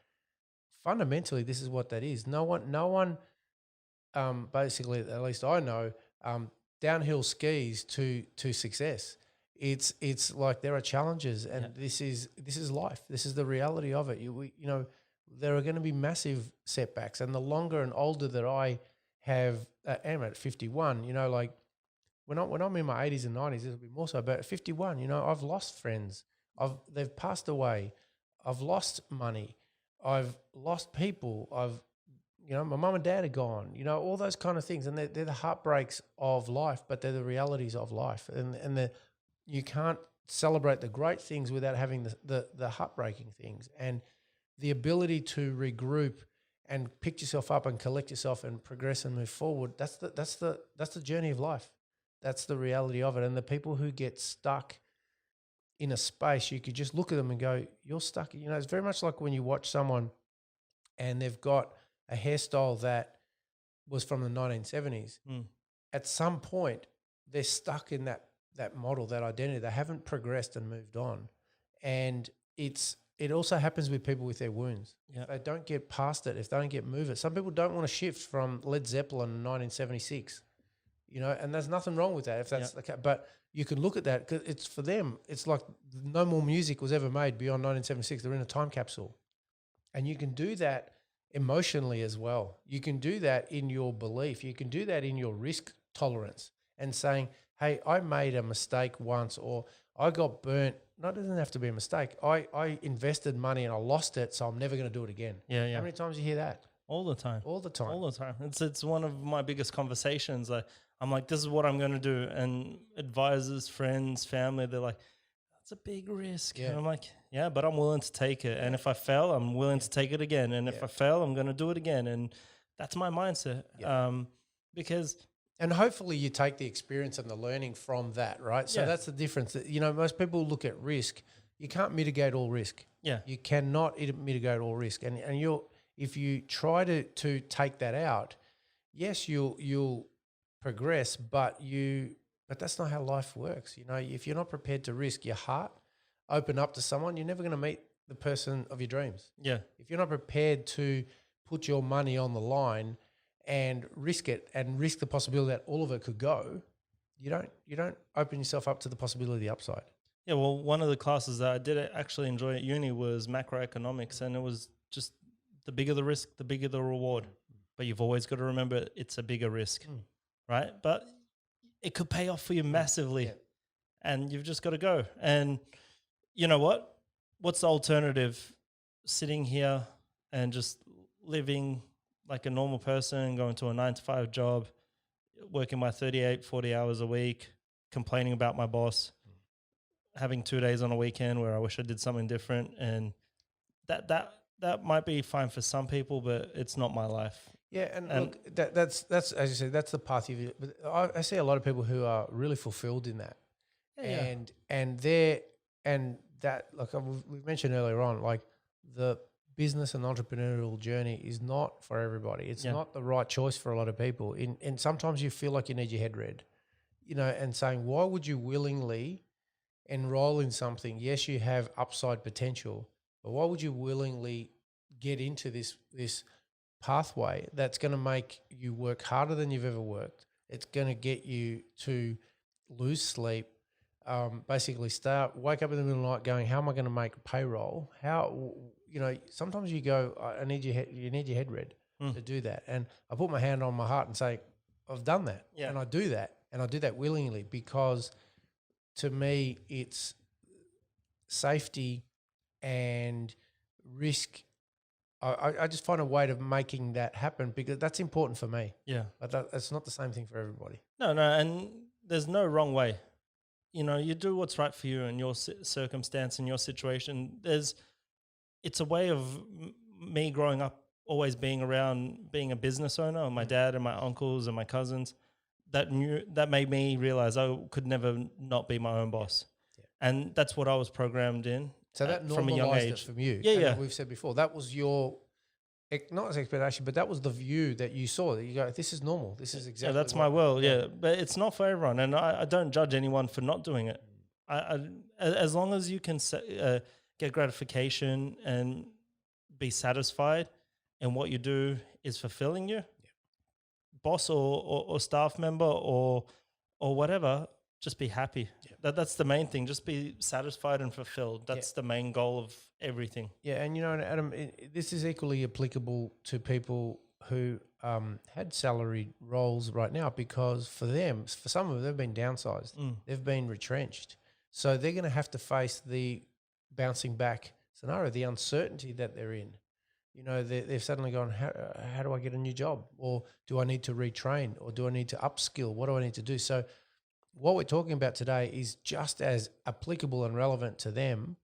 S1: fundamentally, this is what that is. No one, basically, at least I know, downhill skis to success. It's like there are challenges, and this is life. This is the reality of it. There are going to be massive setbacks, and the longer and older that I am at 51, like when I'm in my 80s and 90s, it'll be more so. But at 51, I've lost friends. They've passed away. I've lost money. I've lost people. My mum and dad are gone, all those kind of things. And they're the heartbreaks of life, but they're the realities of life. And you can't celebrate the great things without having the heartbreaking things. And the ability to regroup and pick yourself up and collect yourself and progress and move forward, that's the journey of life. That's the reality of it. And the people who get stuck in a space, you could just look at them and go, you're stuck. It's very much like when you watch someone and they've got a hairstyle that was from the 1970s. At some point, they're stuck in that model, that identity. They haven't progressed and moved on. And it also happens with people with their wounds. If they don't get past it, if they don't get move it. Some people don't want to shift from Led Zeppelin in 1976, and there's nothing wrong with that if that's the case. But you can look at that, because it's for them, it's like no more music was ever made beyond 1976. They're in a time capsule. And you can do that emotionally as well. You can do that in your belief. You can do that in your risk tolerance and saying, hey, I made a mistake once, or I got burnt. No, it doesn't have to be a mistake. I invested money and I lost it, so I'm never going to do it again.
S2: Yeah.
S1: How many times do you hear that?
S2: All the time.
S1: All the time.
S2: All the time. It's one of my biggest conversations. I'm like, this is what I'm going to do. And advisors, friends, family, they're like, that's a big risk.
S1: Yeah.
S2: And I'm like, yeah, but I'm willing to take it. And if I fail, I'm willing to take it again. And if I fail, I'm going to do it again. And that's my mindset. Because...
S1: And hopefully you take the experience and the learning from that, right? So that's the difference. Most people look at risk. You can't mitigate all risk.
S2: Yeah.
S1: You cannot mitigate all risk. And if you try to take that out, yes, you'll progress, but that's not how life works. You know, if you're not prepared to risk your heart, open up to someone, you're never going to meet the person of your dreams.
S2: Yeah.
S1: If you're not prepared to put your money on the line and risk it and risk the possibility that all of it could go, you don't open yourself up to the possibility of the upside.
S2: Yeah, well, one of the classes that I did actually enjoy at uni was macroeconomics, and it was just the bigger the risk, the bigger the reward. But you've always got to remember it's a bigger risk, right? But it could pay off for you massively, and you've just got to go. And you know what? What's the alternative? Sitting here and just living like a normal person, going to a 9-to-5 job, working my 38, 40 hours a week, complaining about my boss, having 2 days on a weekend where I wish I did something different, and that might be fine for some people, but it's not my life.
S1: Yeah, and look, that's as you said, that's the path you've. But I see a lot of people who are really fulfilled in that, and that like we mentioned earlier on, like the business and entrepreneurial journey is not for everybody. It's not the right choice for a lot of people. And sometimes you feel like you need your head read, you know, and saying, why would you willingly enroll in something? Yes, you have upside potential, but why would you willingly get into this pathway that's going to make you work harder than you've ever worked? It's going to get you to lose sleep, basically wake up in the middle of the night going, how am I going to make payroll? How, you know, sometimes you go, you need your head read to do that. And I put my hand on my heart and say, I've done that.
S2: Yeah.
S1: And I do that. And I do that willingly because to me, it's safety and risk. I just find a way of making that happen because that's important for me. Yeah. But that's not the same thing for everybody.
S2: No, and there's no wrong way. You know, you do what's right for you in your circumstance, in your situation. It's a way of me growing up, always being around being a business owner, and my dad and my uncles and my cousins, that made me realize I could never not be my own boss. Yeah. And that's what I was programmed in.
S1: So that from a young age from you.
S2: Yeah.
S1: We've said before, that was your, not as expectation, but that was the view that you saw, that you go, this is normal. This is exactly
S2: that's my world. Yeah. But it's not for everyone. And I don't judge anyone for not doing it. As long as you can get gratification and be satisfied and what you do is fulfilling you, boss or staff member or whatever, just be happy. That's the main thing. Just be satisfied and fulfilled. That's the main goal of everything.
S1: Yeah, and you know, Adam, this is equally applicable to people who had salaried roles right now, because for some of them, they've been downsized. They've been retrenched. So they're going to have to face the bouncing back scenario, the uncertainty that they're in. You know, they've suddenly gone, how do I get a new job? Or do I need to retrain? Or do I need to upskill? What do I need to do? So what we're talking about today is just as applicable and relevant to them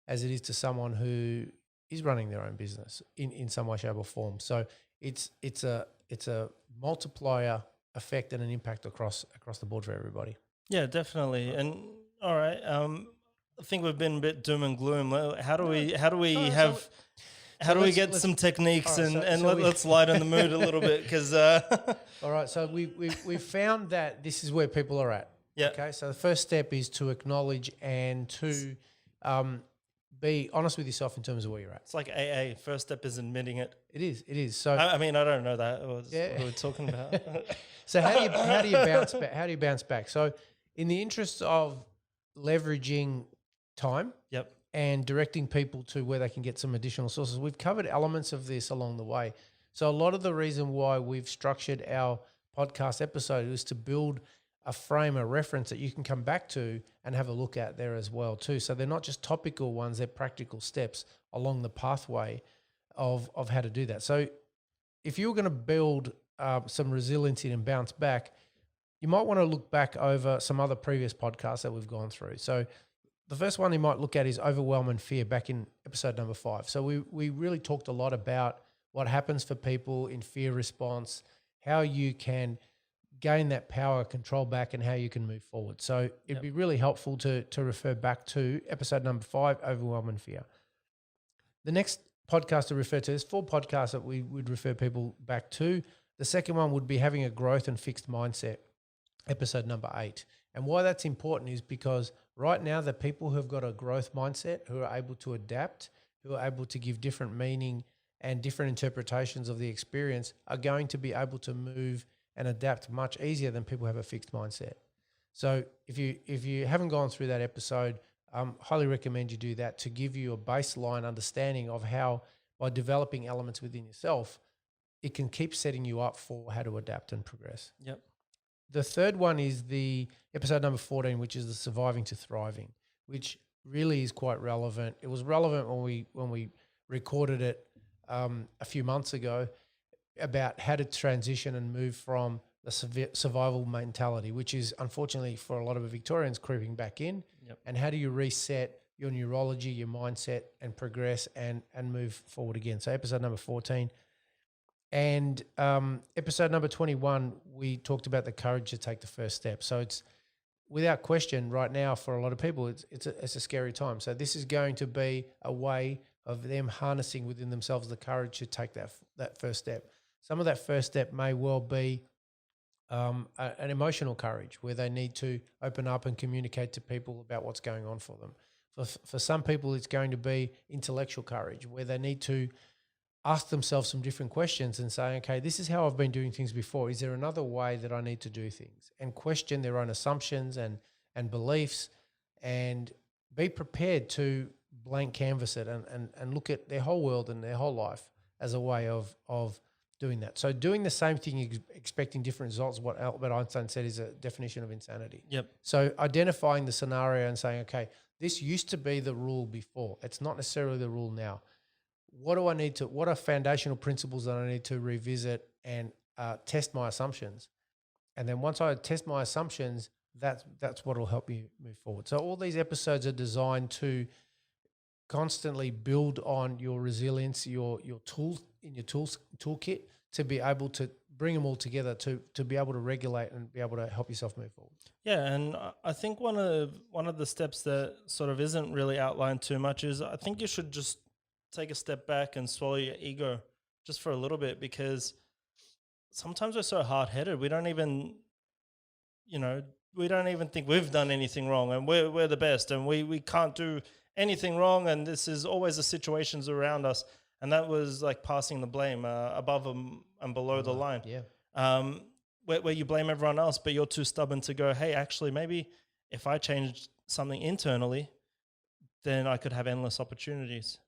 S1: as it is to someone who is running their own business in some way, shape or form. So it's a multiplier effect and an impact across the board for everybody.
S2: Yeah, definitely. And all right, I think we've been a bit doom and gloom. How do we get some techniques let's lighten the mood a little bit? Because
S1: all right, so we found that this is where people are at.
S2: Yeah.
S1: Okay. So the first step is to acknowledge and to be honest with yourself in terms of where you're at.
S2: It's like AA. First step is admitting it.
S1: It is. So
S2: I mean, I don't know that. What we're talking about.
S1: So how do you bounce back? How do you bounce back? So in the interest of leveraging time, and directing people to where they can get some additional sources, we've covered elements of this along the way. So a lot of the reason why we've structured our podcast episode is to build a frame, a reference that you can come back to and have a look at there as well too. So they're not just topical ones, they're practical steps along the pathway of how to do that. So if you're going to build some resiliency and bounce back, you might want to look back over some other previous podcasts that we've gone through. So the first one you might look at is overwhelm and fear, back in episode number 5. So we really talked a lot about what happens for people in fear response, how you can gain that power, control back, and how you can move forward. So it'd be really helpful to refer back to episode number 5, overwhelm and fear. The next podcasts to refer to. There's 4 podcasts that we would refer people back to. The second one would be having a growth and fixed mindset, episode number 8. And why that's important is because right now the people who have got a growth mindset, who are able to adapt, who are able to give different meaning and different interpretations of the experience, are going to be able to move and adapt much easier than people who have a fixed mindset. So if you haven't gone through that episode, highly recommend you do that to give you a baseline understanding of how, by developing elements within yourself, it can keep setting you up for how to adapt and progress.
S2: Yep.
S1: The third one is the episode number 14, which is the surviving to thriving, which really is quite relevant. It was relevant when we recorded it a few months ago, about how to transition and move from the survival mentality, which is unfortunately for a lot of Victorians creeping back in.
S2: Yep.
S1: And how do you reset your neurology, your mindset, and progress and move forward again? So episode number 14. And episode number 21, we talked about the courage to take the first step. So it's, without question, right now for a lot of people, it's a scary time. So this is going to be a way of them harnessing within themselves the courage to take that first step. Some of that first step may well be an emotional courage, where they need to open up and communicate to people about what's going on for them. For some people, it's going to be intellectual courage, where they need to ask themselves some different questions and say, okay, this is how I've been doing things before. Is there another way that I need to do things? And question their own assumptions and beliefs, and be prepared to blank canvas it and look at their whole world and their whole life as a way of doing that. So doing the same thing, expecting different results, what Albert Einstein said is a definition of insanity.
S2: Yep.
S1: So identifying the scenario and saying, okay, this used to be the rule before. It's not necessarily the rule now. What are foundational principles that I need to revisit and test my assumptions? And then once I test my assumptions, that's what will help you move forward. So all these episodes are designed to constantly build on your resilience, your tools in your toolkit, to be able to bring them all together to be able to regulate and be able to help yourself move forward.
S2: Yeah, and I think one of the steps that sort of isn't really outlined too much is, I think you should just take a step back and swallow your ego just for a little bit, because sometimes we're so hard-headed, we don't even think we've done anything wrong, and we're the best, and we can't do anything wrong, and this is always the situations around us. And that was like passing the blame above and below the line.
S1: Yeah.
S2: Where you blame everyone else, but you're too stubborn to go, hey, actually, maybe if I changed something internally, then I could have endless opportunities.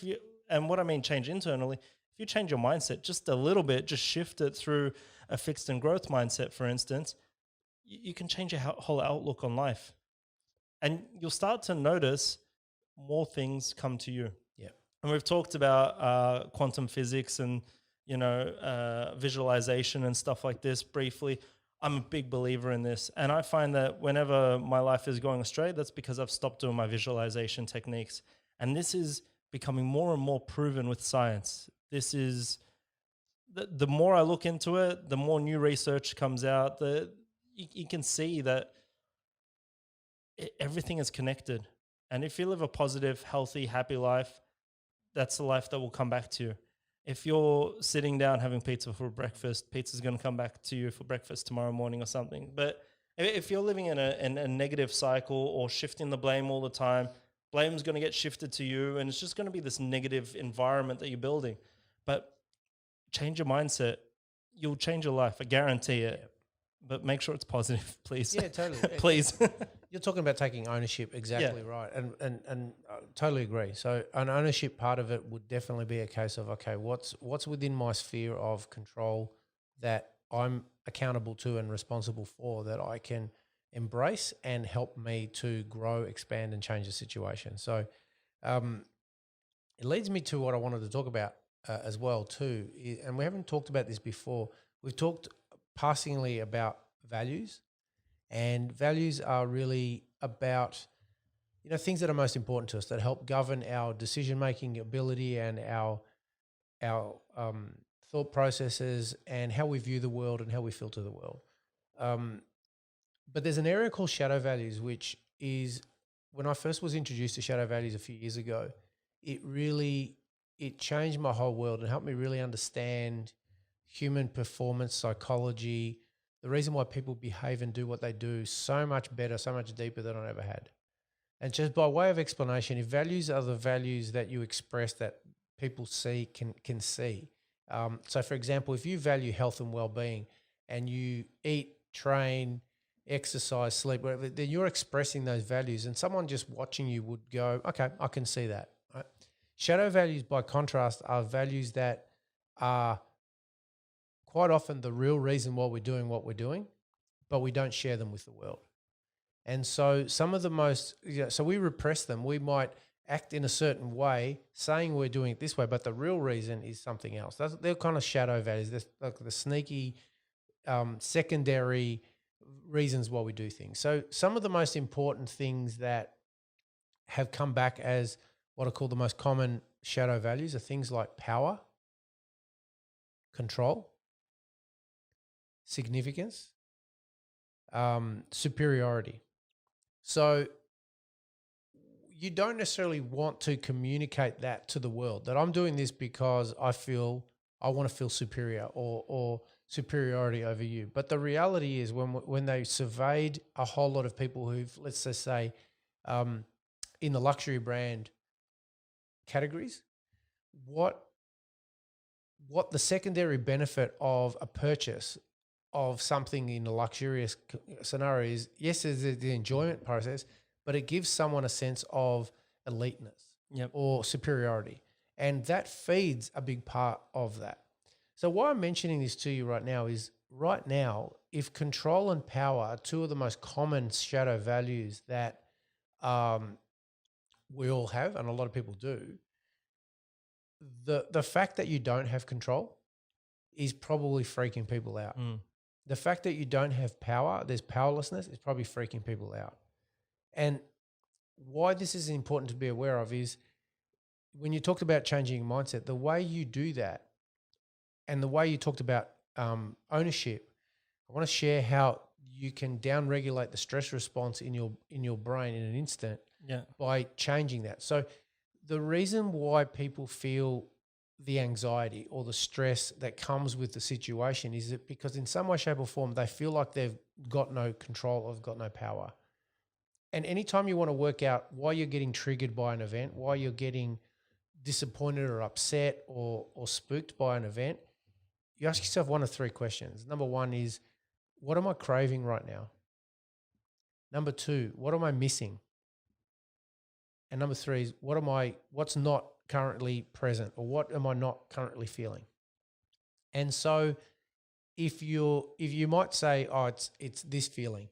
S2: Yeah. And what I mean change internally, if you change your mindset just a little bit, just shift it through a fixed and growth mindset, for instance, you can change your whole outlook on life. And you'll start to notice more things come to you.
S1: Yeah.
S2: And we've talked about quantum physics and, visualization and stuff like this briefly. I'm a big believer in this. And I find that whenever my life is going astray, that's because I've stopped doing my visualization techniques. And this is becoming more and more proven with science. This is, the more I look into it, the more new research comes out. You can see that everything is connected. And if you live a positive, healthy, happy life, that's the life that will come back to you. If you're sitting down having pizza for breakfast, pizza's going to come back to you for breakfast tomorrow morning or something. But if you're living in a negative cycle or shifting the blame all the time, blame's going to get shifted to you, and it's just going to be this negative environment that you're building. But change your mindset. You'll change your life. I guarantee it. Yeah. But make sure it's positive, please.
S1: Yeah, totally.
S2: Please.
S1: You're talking about taking ownership, exactly right, and I totally agree. So an ownership part of it would definitely be a case of, okay, what's within my sphere of control that I'm accountable to and responsible for, that I can embrace and help me to grow, expand, and change the situation. So it leads me to what I wanted to talk about as well too, and we haven't talked about this before. We've talked passingly about values. And values are really about, things that are most important to us, that help govern our decision-making ability and our thought processes and how we view the world and how we filter the world. But there's an area called shadow values, which is, when I first was introduced to shadow values a few years ago, it really it changed my whole world and helped me really understand human performance psychology, the reason why people behave and do what they do so much better, so much deeper than I ever had. And just by way of explanation, if values are the values that you express that people see can see. So, for example, if you value health and well-being, and you eat, train, exercise, sleep, whatever, then you're expressing those values, and someone just watching you would go, "Okay, I can see that." Right? Shadow values, by contrast, are values that are quite often the real reason why we're doing what we're doing, but we don't share them with the world. And so some of the most, so we repress them. We might act in a certain way, saying we're doing it this way, but the real reason is something else. They're kind of shadow values. They're like the sneaky, secondary reasons why we do things. So some of the most important things that have come back as what are called the most common shadow values are things like power, control, significance, superiority. So you don't necessarily want to communicate that to the world, that I'm doing this because I want to feel superior or superiority over you. But the reality is when they surveyed a whole lot of people who've, let's just say, in the luxury brand categories, what the secondary benefit of a purchase of something in a luxurious scenario is, yes, there's the enjoyment process, but it gives someone a sense of eliteness or superiority. And that feeds a big part of that. So why I'm mentioning this to you right now is, right now, if control and power are two of the most common shadow values that we all have, and a lot of people do, the fact that you don't have control is probably freaking people out. The fact that you don't have power, there's powerlessness, is probably freaking people out. And why this is important to be aware of is, when you talked about changing your mindset, the way you do that and the way you talked about ownership, I want to share how you can down-regulate the stress response in your brain in an instant by changing that. So the reason why people feel the anxiety or the stress that comes with the situation is that because in some way, shape or form, they feel like they've got no control or got no power. And anytime you want to work out why you're getting triggered by an event, why you're getting disappointed or upset or spooked by an event, you ask yourself one of three questions. Number one is, what am I craving right now? Number two, what am I missing? And number three is, what's not currently present, or what am I not currently feeling? And so if you might say, oh, it's this feeling,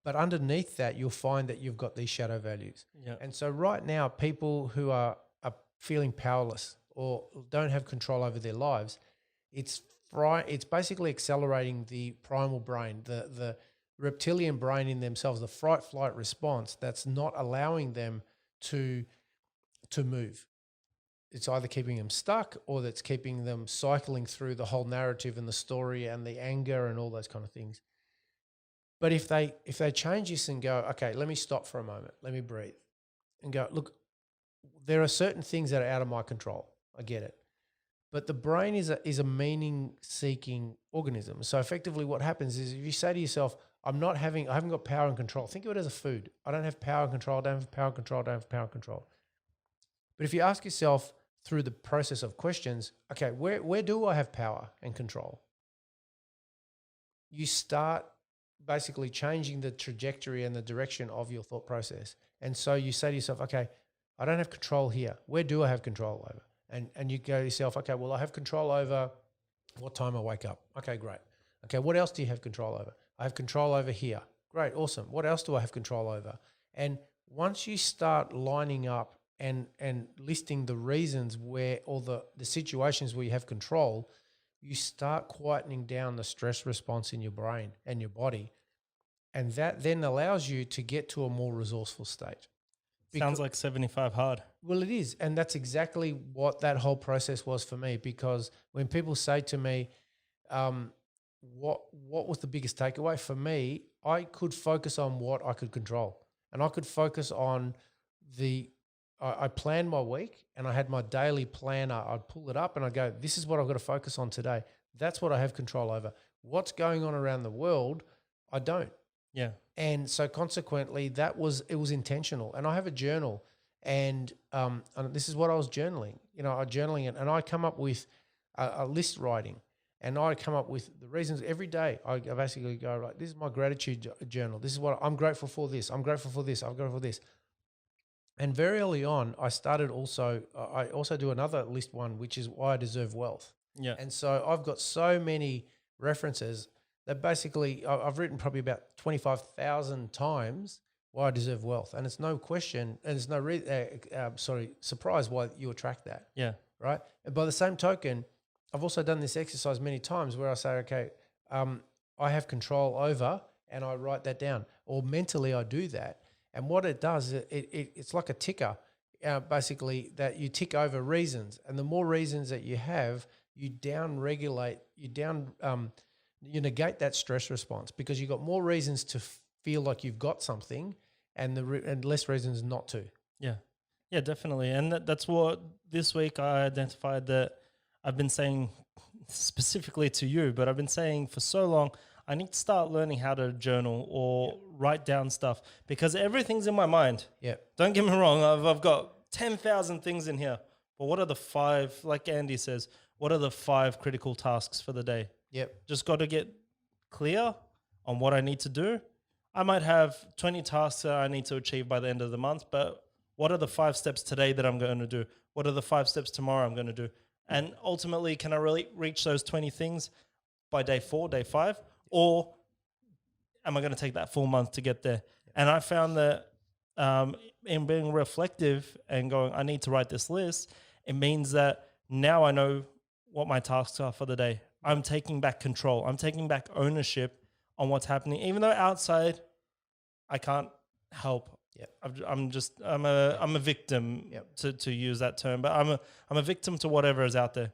S1: but underneath that, you'll find that you've got these shadow values. And so right now, people who are feeling powerless or don't have control over their lives, it's basically accelerating the primal brain, the reptilian brain in themselves, the fight flight response that's not allowing them to move. It's either keeping them stuck, or that's keeping them cycling through the whole narrative and the story and the anger and all those kind of things. But if they change this and go, okay, let me stop for a moment, let me breathe and go, look, there are certain things that are out of my control. I get it. But the brain is a meaning-seeking organism. So effectively what happens is, if you say to yourself, I haven't got power and control, think of it as a food. I don't have power and control, I don't have power and control, I don't have power and control. But if you ask yourself through the process of questions, okay, where do I have power and control? You start basically changing the trajectory and the direction of your thought process. And so you say to yourself, okay, I don't have control here. Where do I have control over? And you go to yourself, okay, well, I have control over what time I wake up. Okay, great. Okay, what else do you have control over? I have control over here. Great, awesome. What else do I have control over? And once you start lining up and listing the reasons where, or the situations where you have control, you start quietening down the stress response in your brain and your body. And that then allows you to get to a more resourceful state.
S2: Sounds like 75 hard.
S1: Well, it is. And that's exactly what that whole process was for me, because when people say to me, what was the biggest takeaway for me, I could focus on what I could control, and I could focus on the I planned my week and I had my daily planner. I'd pull it up and I'd go, this is what I've got to focus on today. That's what I have control over. What's going on around the world, I don't.
S2: Yeah.
S1: And so consequently, it was intentional. And I have a journal, and this is what I was journaling. I journaling it, and I come up with a list writing, and I come up with the reasons every day. I basically go, right, this is my gratitude journal. This is what I'm grateful for. This I'm grateful for. This I'm grateful for this. And very early on, I also do another list one, which is why I deserve wealth.
S2: Yeah.
S1: And so I've got so many references that basically I've written probably about 25,000 times why I deserve wealth. And it's no question, and it's no surprise why you attract that.
S2: Yeah.
S1: Right. And by the same token, I've also done this exercise many times where I say, okay, I have control over, and I write that down, or mentally I do that. And what it does, it's like a ticker, basically, that you tick over reasons. And the more reasons that you have, you down-regulate, you negate that stress response, because you've got more reasons to feel like you've got something, and less reasons not to.
S2: Yeah. Yeah, definitely. And that's what this week I identified that I've been saying specifically to you, but I've been saying for so long, I need to start learning how to journal or write down stuff, because everything's in my mind.
S1: Yeah.
S2: Don't get me wrong. I've got 10,000 things in here, but what are the 5, like Andy says, what are the 5 critical tasks for the day?
S1: Yep.
S2: Just got to get clear on what I need to do. I might have 20 tasks that I need to achieve by the end of the month, but what are the 5 steps today that I'm going to do? What are the 5 steps tomorrow I'm going to do? And ultimately, can I really reach those 20 things by day 4, day 5? Or am I going to take that full month to get there? And I found that in being reflective and going, I need to write this list, it means that now I know what my tasks are for the day. I'm taking back control. I'm taking back ownership on what's happening, even though outside I can't help.
S1: Yep.
S2: I'm a victim, to use that term, but I'm a victim to whatever is out there.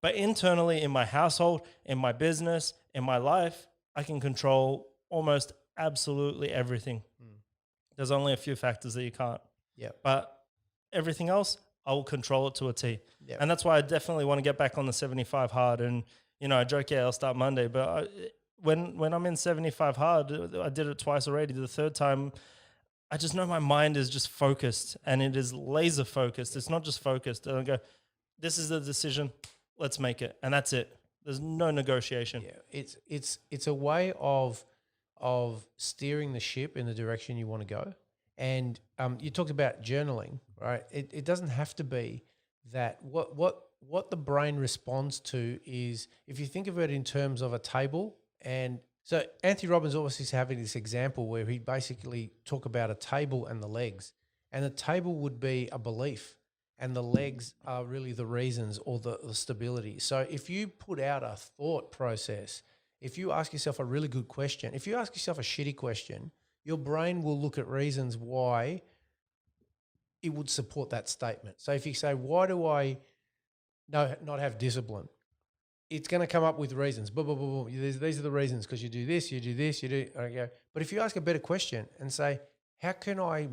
S2: But internally, in my household, in my business, in my life, I can control almost absolutely everything. There's only a few factors that you can't.
S1: Yeah.
S2: But everything else, I will control it to a T.
S1: Yep.
S2: And that's why I definitely want to get back on the 75 hard. And, I joke, I'll start Monday. But when I'm in 75 hard, I did it twice already. The third time, I just know my mind is just focused, and it is laser focused. It's not just focused. And I go, this is the decision. Let's make it. And that's it. There's no negotiation.
S1: Yeah. It's a way of steering the ship in the direction you want to go. And you talked about journaling, right? It doesn't have to be that. What the brain responds to is, if you think of it in terms of a table. And so Anthony Robbins always is having this example where he basically talk about a table and the legs. And the table would be a belief, and the legs are really the reasons, or the stability. So if you put out a thought process, if you ask yourself a really good question, if you ask yourself a shitty question, your brain will look at reasons why it would support that statement. So if you say, why do I not have discipline? It's going to come up with reasons. Boom, boom, boom, boom. These are the reasons, because you do this, you do this, you do. Okay. But if you ask a better question and say, how can I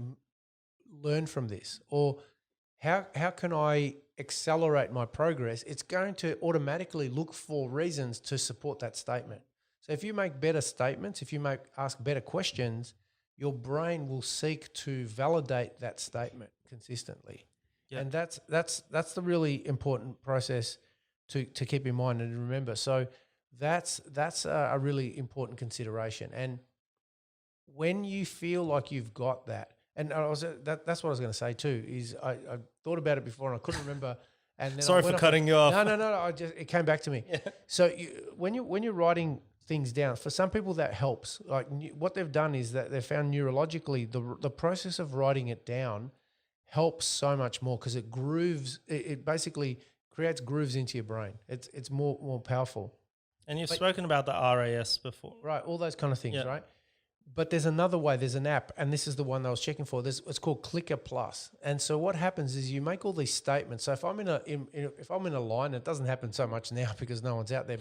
S1: learn from this? Or how can I accelerate my progress? It's going to automatically look for reasons to support that statement. So if you make better statements, if you ask better questions, your brain will seek to validate that statement consistently. Yep. And that's the really important process to keep in mind and remember. So that's a really important consideration. And when you feel like you've got that, and that's what I was going to say too, is I thought about it before and I couldn't remember. And then
S2: Sorry for cutting you off.
S1: No. It came back to me. Yeah. So when you're writing things down, for some people that helps. Like what they've done is that they've found neurologically the process of writing it down helps so much more, because it grooves. It basically creates grooves into your brain. It's more powerful.
S2: And you've spoken about the RAS before,
S1: right? All those kind of things, right? But there's another way. There's an app, and this is the one that I was checking for. It's called Clicker Plus. And so what happens is you make all these statements. So if I'm in a line, it doesn't happen so much now because no one's out there.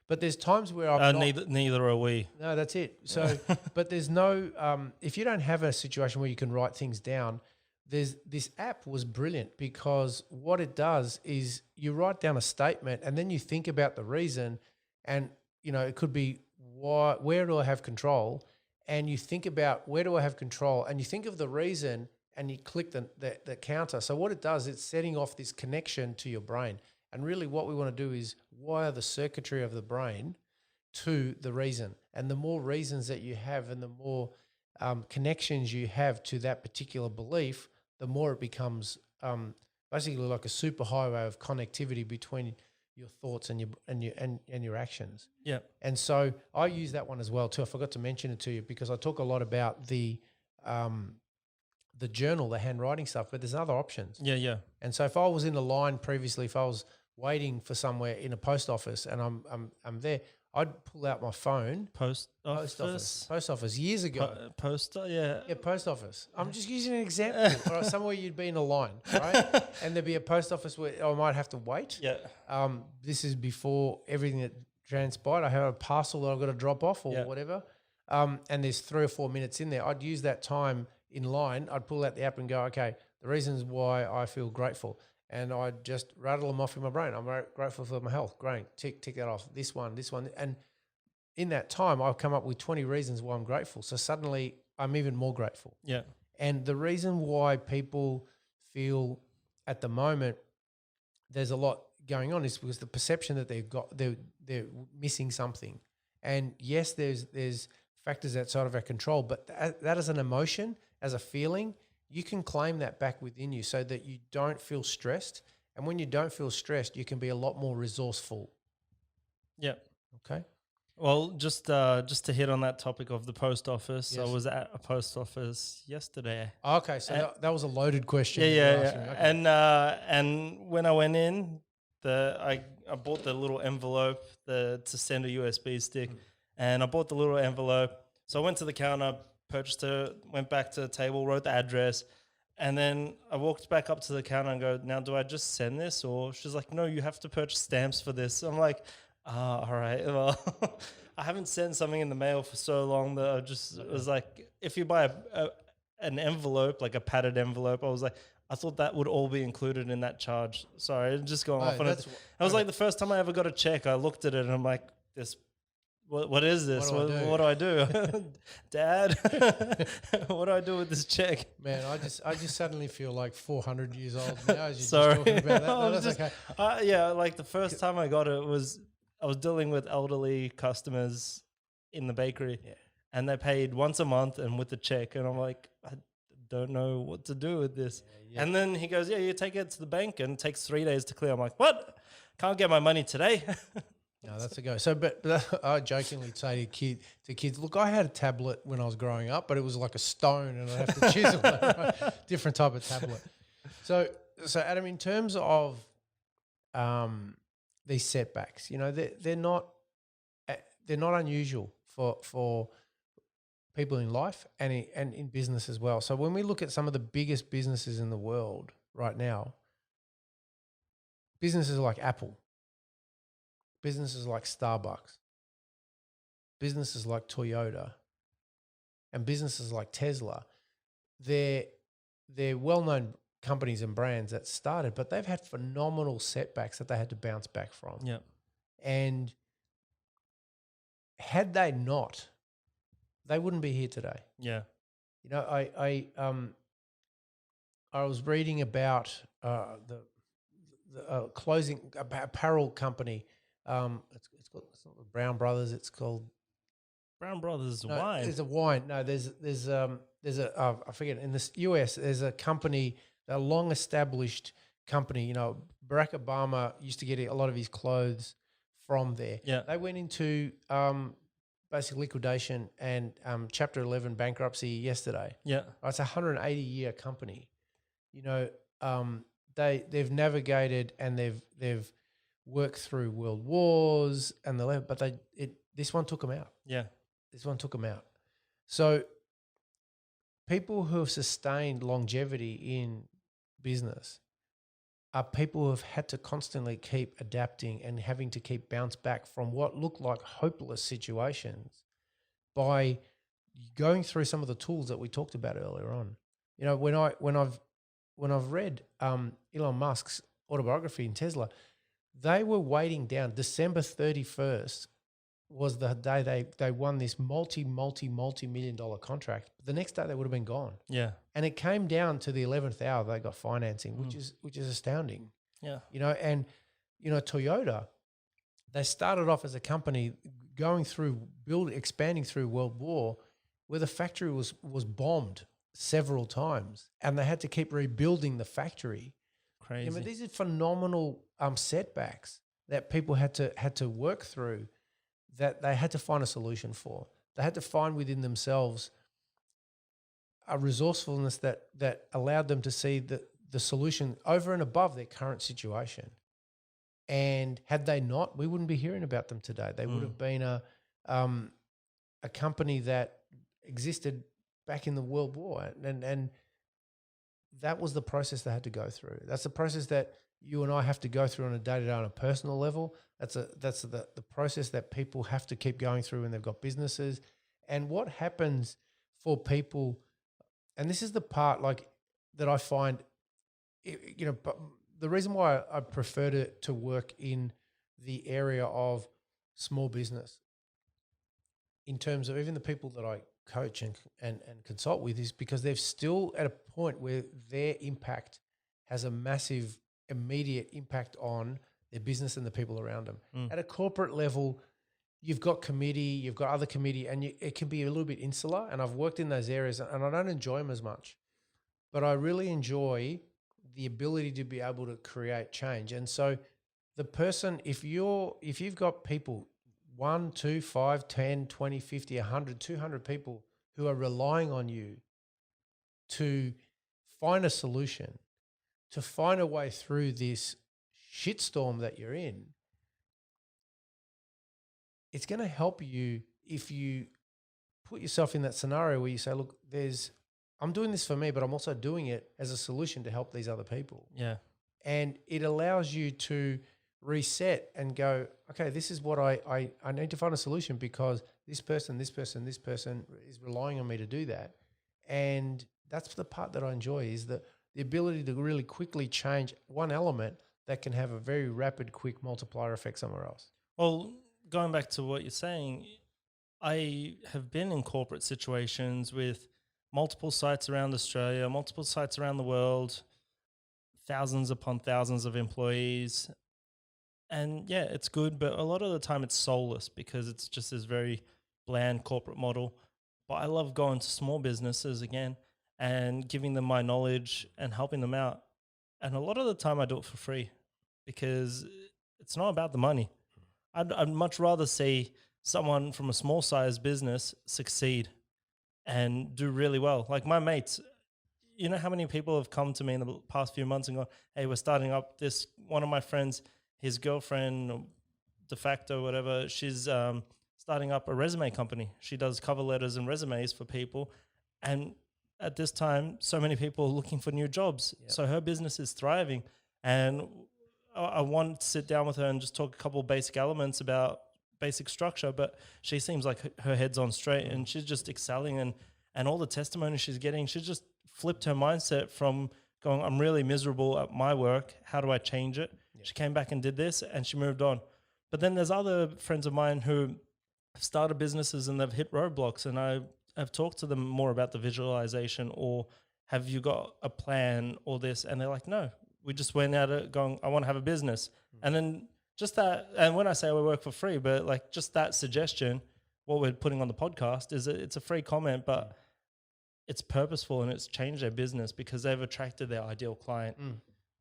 S1: But there's times where I'm
S2: neither are we.
S1: No, that's it. So, but there's no. If you don't have a situation where you can write things down, this app was brilliant because what it does is you write down a statement and then you think about the reason, and it could be where do I have control, and you think about where do I have control, and you think of the reason, and you click the counter. So what it does, it's setting off this connection to your brain, and really what we want to do is wire the circuitry of the brain to the reason, and the more reasons that you have, and the more connections you have to that particular belief, the more it becomes basically like a superhighway of connectivity between your thoughts and your actions.
S2: Yeah.
S1: And so I use that one as well too. I forgot to mention it to you because I talk a lot about the journal, the handwriting stuff, but there's other options.
S2: Yeah, yeah.
S1: And so if I was in a line previously, if I was waiting for somewhere in a post office and I'm there, I'd pull out my phone.
S2: Post office
S1: Years ago.
S2: Yeah.
S1: Yeah, post office. I'm just using an example. All right, somewhere you'd be in a line, right? And there'd be a post office where I might have to wait.
S2: Yeah.
S1: This is before everything that transpired. I have a parcel that I've got to drop off or whatever. And there's 3 or 4 minutes in there. I'd use that time in line. I'd pull out the app and go, okay, the reasons why I feel grateful. And I just rattle them off in my brain. I'm grateful for my health. Great. Tick that off. This one. And in that time, I've come up with 20 reasons why I'm grateful. So suddenly I'm even more grateful.
S2: Yeah.
S1: And the reason why people feel at the moment there's a lot going on is because the perception that they're missing something. And yes, there's factors outside of our control, but that as an emotion, as a feeling, you can claim that back within you so that you don't feel stressed. And when you don't feel stressed, you can be a lot more resourceful.
S2: Yeah.
S1: Okay.
S2: Well, just to hit on that topic of the post office,
S1: Yes.
S2: I was at a post office yesterday.
S1: Okay, so that was a loaded question.
S2: Yeah.
S1: Okay.
S2: And when I went in, I bought the little envelope to send a USB stick, and I bought the little envelope. So I went to the counter, purchased it, went back to the table, wrote the address, and then I walked back up to the counter and go, now do I just send this? Or she's like, no, you have to purchase stamps for this. I'm like, all right, well, I haven't sent something in the mail for so long that it was like, if you buy an envelope, like a padded envelope, I thought that would all be included in that charge. Sorry, just going off on it. I was like, the first time I ever got a check, I looked at it and I'm like, what is this? What do I do? Dad, what do I do with this check?
S1: Man, I just suddenly feel like 400 years old now as you're
S2: Sorry.
S1: just talking about that. No, that's okay.
S2: Yeah, like the first time I got it I was dealing with elderly customers in the bakery, and they paid once a month and with the check, and I'm like, I don't know what to do with this. Yeah. And then he goes, you take it to the bank and it takes 3 days to clear. I'm like, what? Can't get my money today.
S1: No, that's a go. So, but I jokingly say to kids, look, I had a tablet when I was growing up, but it was like a stone, and I'd have to chisel it. Right? Different type of tablet. So Adam, in terms of these setbacks, they're not unusual for people in life and in business as well. So when we look at some of the biggest businesses in the world right now, businesses like Apple, businesses like Starbucks, businesses like Toyota, and businesses like Tesla, they're well-known companies and brands that started, but they've had phenomenal setbacks that they had to bounce back from.
S2: Yeah.
S1: And had they not, they wouldn't be here today.
S2: Yeah.
S1: I was reading about the closing apparel company. It's not the Brown Brothers. It's called
S2: Brown Brothers Wine.
S1: There's a wine. No, there's a I forget, in the US there's a company, a long established company. Barack Obama used to get a lot of his clothes from there.
S2: Yeah.
S1: They went into basic liquidation and Chapter 11 bankruptcy yesterday.
S2: Yeah.
S1: It's a 180-year company. They've navigated and they've worked through world wars and but this one took them out.
S2: Yeah.
S1: This one took them out. So people who have sustained longevity in business are people who have had to constantly keep adapting and having to keep bounce back from what looked like hopeless situations by going through some of the tools that we talked about earlier on. When I've when I've read Elon Musk's autobiography in Tesla, they were waiting down. December 31st was the day they won this multi-million dollar contract. The next day they would have been gone.
S2: Yeah.
S1: And it came down to the 11th hour they got financing, which is astounding.
S2: Yeah.
S1: And Toyota, they started off as a company going through expanding through World War, where the factory was bombed several times, and they had to keep rebuilding the factory.
S2: Crazy.
S1: But these are phenomenal setbacks that people had to work through, that they had to find a solution for. They had to find within themselves a resourcefulness that allowed them to see the solution over and above their current situation. And had they not, we wouldn't be hearing about them today. They would have been a company that existed back in the World War, and that was the process they had to go through. That's the process that you and I have to go through on a day-to-day on a personal level. That's the process that people have to keep going through when they've got businesses. And what happens for people, and this is the part like that I find, but the reason why I prefer to work in the area of small business, in terms of even the people that I coach and consult with, is because they're still at a point where their impact has a massive immediate impact on their business and the people around them. At a corporate level, you've got committee, you've got other committee, and it can be a little bit insular, and I've worked in those areas and I don't enjoy them as much. But I really enjoy the ability to be able to create change. And so the person, if you've got people, 1, 2, 5, 10, 20, 50, 100, 200 people who are relying on you to find a solution, to find a way through this shitstorm that you're in, it's going to help you if you put yourself in that scenario where you say, look, I'm doing this for me, but I'm also doing it as a solution to help these other people.
S2: Yeah.
S1: And it allows you to reset and go, okay, this is what I need to find a solution, because this person is relying on me to do that. And that's the part that I enjoy, is the ability to really quickly change one element that can have a very rapid, quick multiplier effect somewhere else.
S2: Well, going back to what you're saying, I have been in corporate situations with multiple sites around Australia, multiple sites around the world, thousands upon thousands of employees. And yeah, it's good, but a lot of the time it's soulless because it's just this very bland corporate model. But I love going to small businesses again and giving them my knowledge and helping them out. And a lot of the time I do it for free because it's not about the money. I'd much rather see someone from a small size business succeed and do really well. Like my mates, you know how many people have come to me in the past few months and gone, hey, we're starting up this, one of my friends, his girlfriend, de facto, whatever, she's starting up a resume company. She does cover letters and resumes for people. And at this time, so many people are looking for new jobs. Yep. So her business is thriving. And I want to sit down with her and just talk a couple of basic elements about basic structure, but she seems like her head's on straight and she's just excelling, and all the testimony she's getting, she's just flipped her mindset from going, I'm really miserable at my work, how do I change it? Yeah. She came back and did this and she moved on. But then there's other friends of mine who have started businesses and they've hit roadblocks, and I've talked to them more about the visualization, or have you got a plan or this? And they're like, no, we just went at it going, I want to have a business. And then just that, and when I say we work for free, but like just that suggestion, what we're putting on the podcast is it's a free comment, but it's purposeful and it's changed their business because they've attracted their ideal client.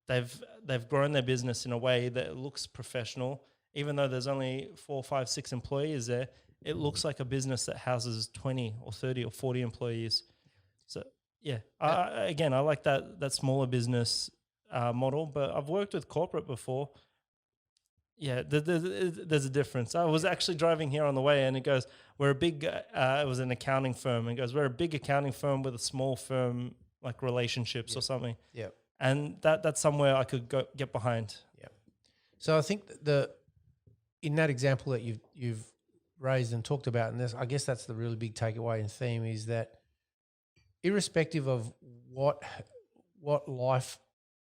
S2: They've grown their business in a way that it looks professional, even though there's only 4, 5, 6 employees there. It looks like a business that houses 20 or 30 or 40 employees. So yeah, I like that smaller business model, but I've worked with corporate before. Yeah, there's a difference. I was actually driving here on the way, and it goes, we're a big, it was an accounting firm, and it goes, we're a big accounting firm with a small firm, like relationships or something.
S1: Yeah.
S2: And that's somewhere I could get behind.
S1: Yeah. So I think in that example that you've raised and talked about, and this, I guess that's the really big takeaway and theme, is that irrespective of what life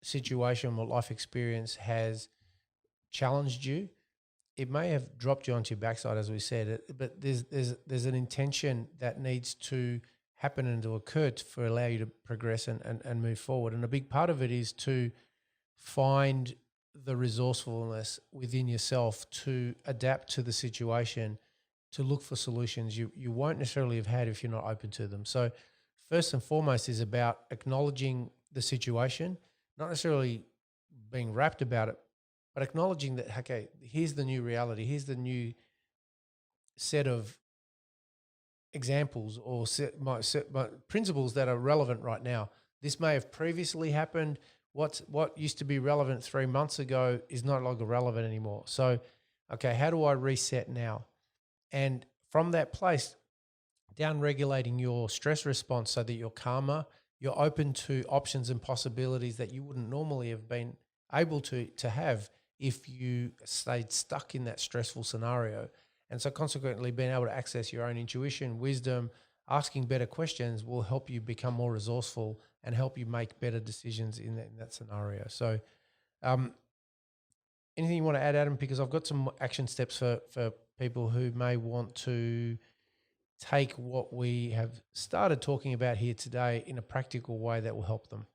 S1: situation, what life experience has challenged you, it may have dropped you onto your backside, as we said, but there's an intention that needs to happen and to occur for allow you to progress and move forward. And a big part of it is to find the resourcefulness within yourself to adapt to the situation, to look for solutions you won't necessarily have had if you're not open to them. So first and foremost is about acknowledging the situation, not necessarily being wrapped about it, but acknowledging that, okay, here's the new reality, here's the new set of examples or my principles that are relevant right now. This may have previously happened. What used to be relevant 3 months ago is no longer relevant anymore. So, okay, how do I reset now? And from that place, down regulating your stress response so that you're calmer, you're open to options and possibilities that you wouldn't normally have been able to have if you stayed stuck in that stressful scenario. And so consequently, being able to access your own intuition, wisdom, asking better questions will help you become more resourceful and help you make better decisions in that scenario. So anything you want to add, Adam? Because I've got some action steps for people who may want to take what we have started talking about here today in a practical way that will help them.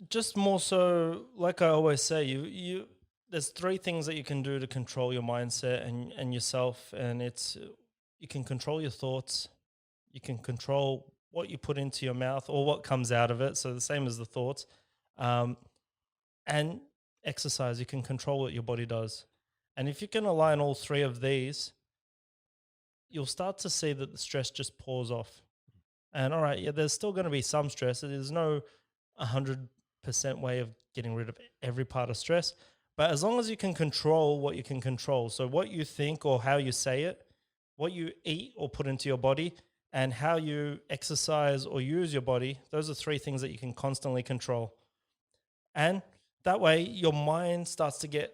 S2: Just more so, like I always say, you there's 3 things that you can do to control your mindset and yourself, and it's you can control your thoughts, you can control what you put into your mouth or what comes out of it. So the same as the thoughts, and exercise. You can control what your body does, and if you can align all 3 of these, you'll start to see that the stress just pours off. And all right, yeah, there's still going to be some stress. There's no 100% way of getting rid of every part of stress. But as long as you can control what you can control, so what you think or how you say it, what you eat or put into your body, and how you exercise or use your body, those are 3 things that you can constantly control. And that way your mind starts to get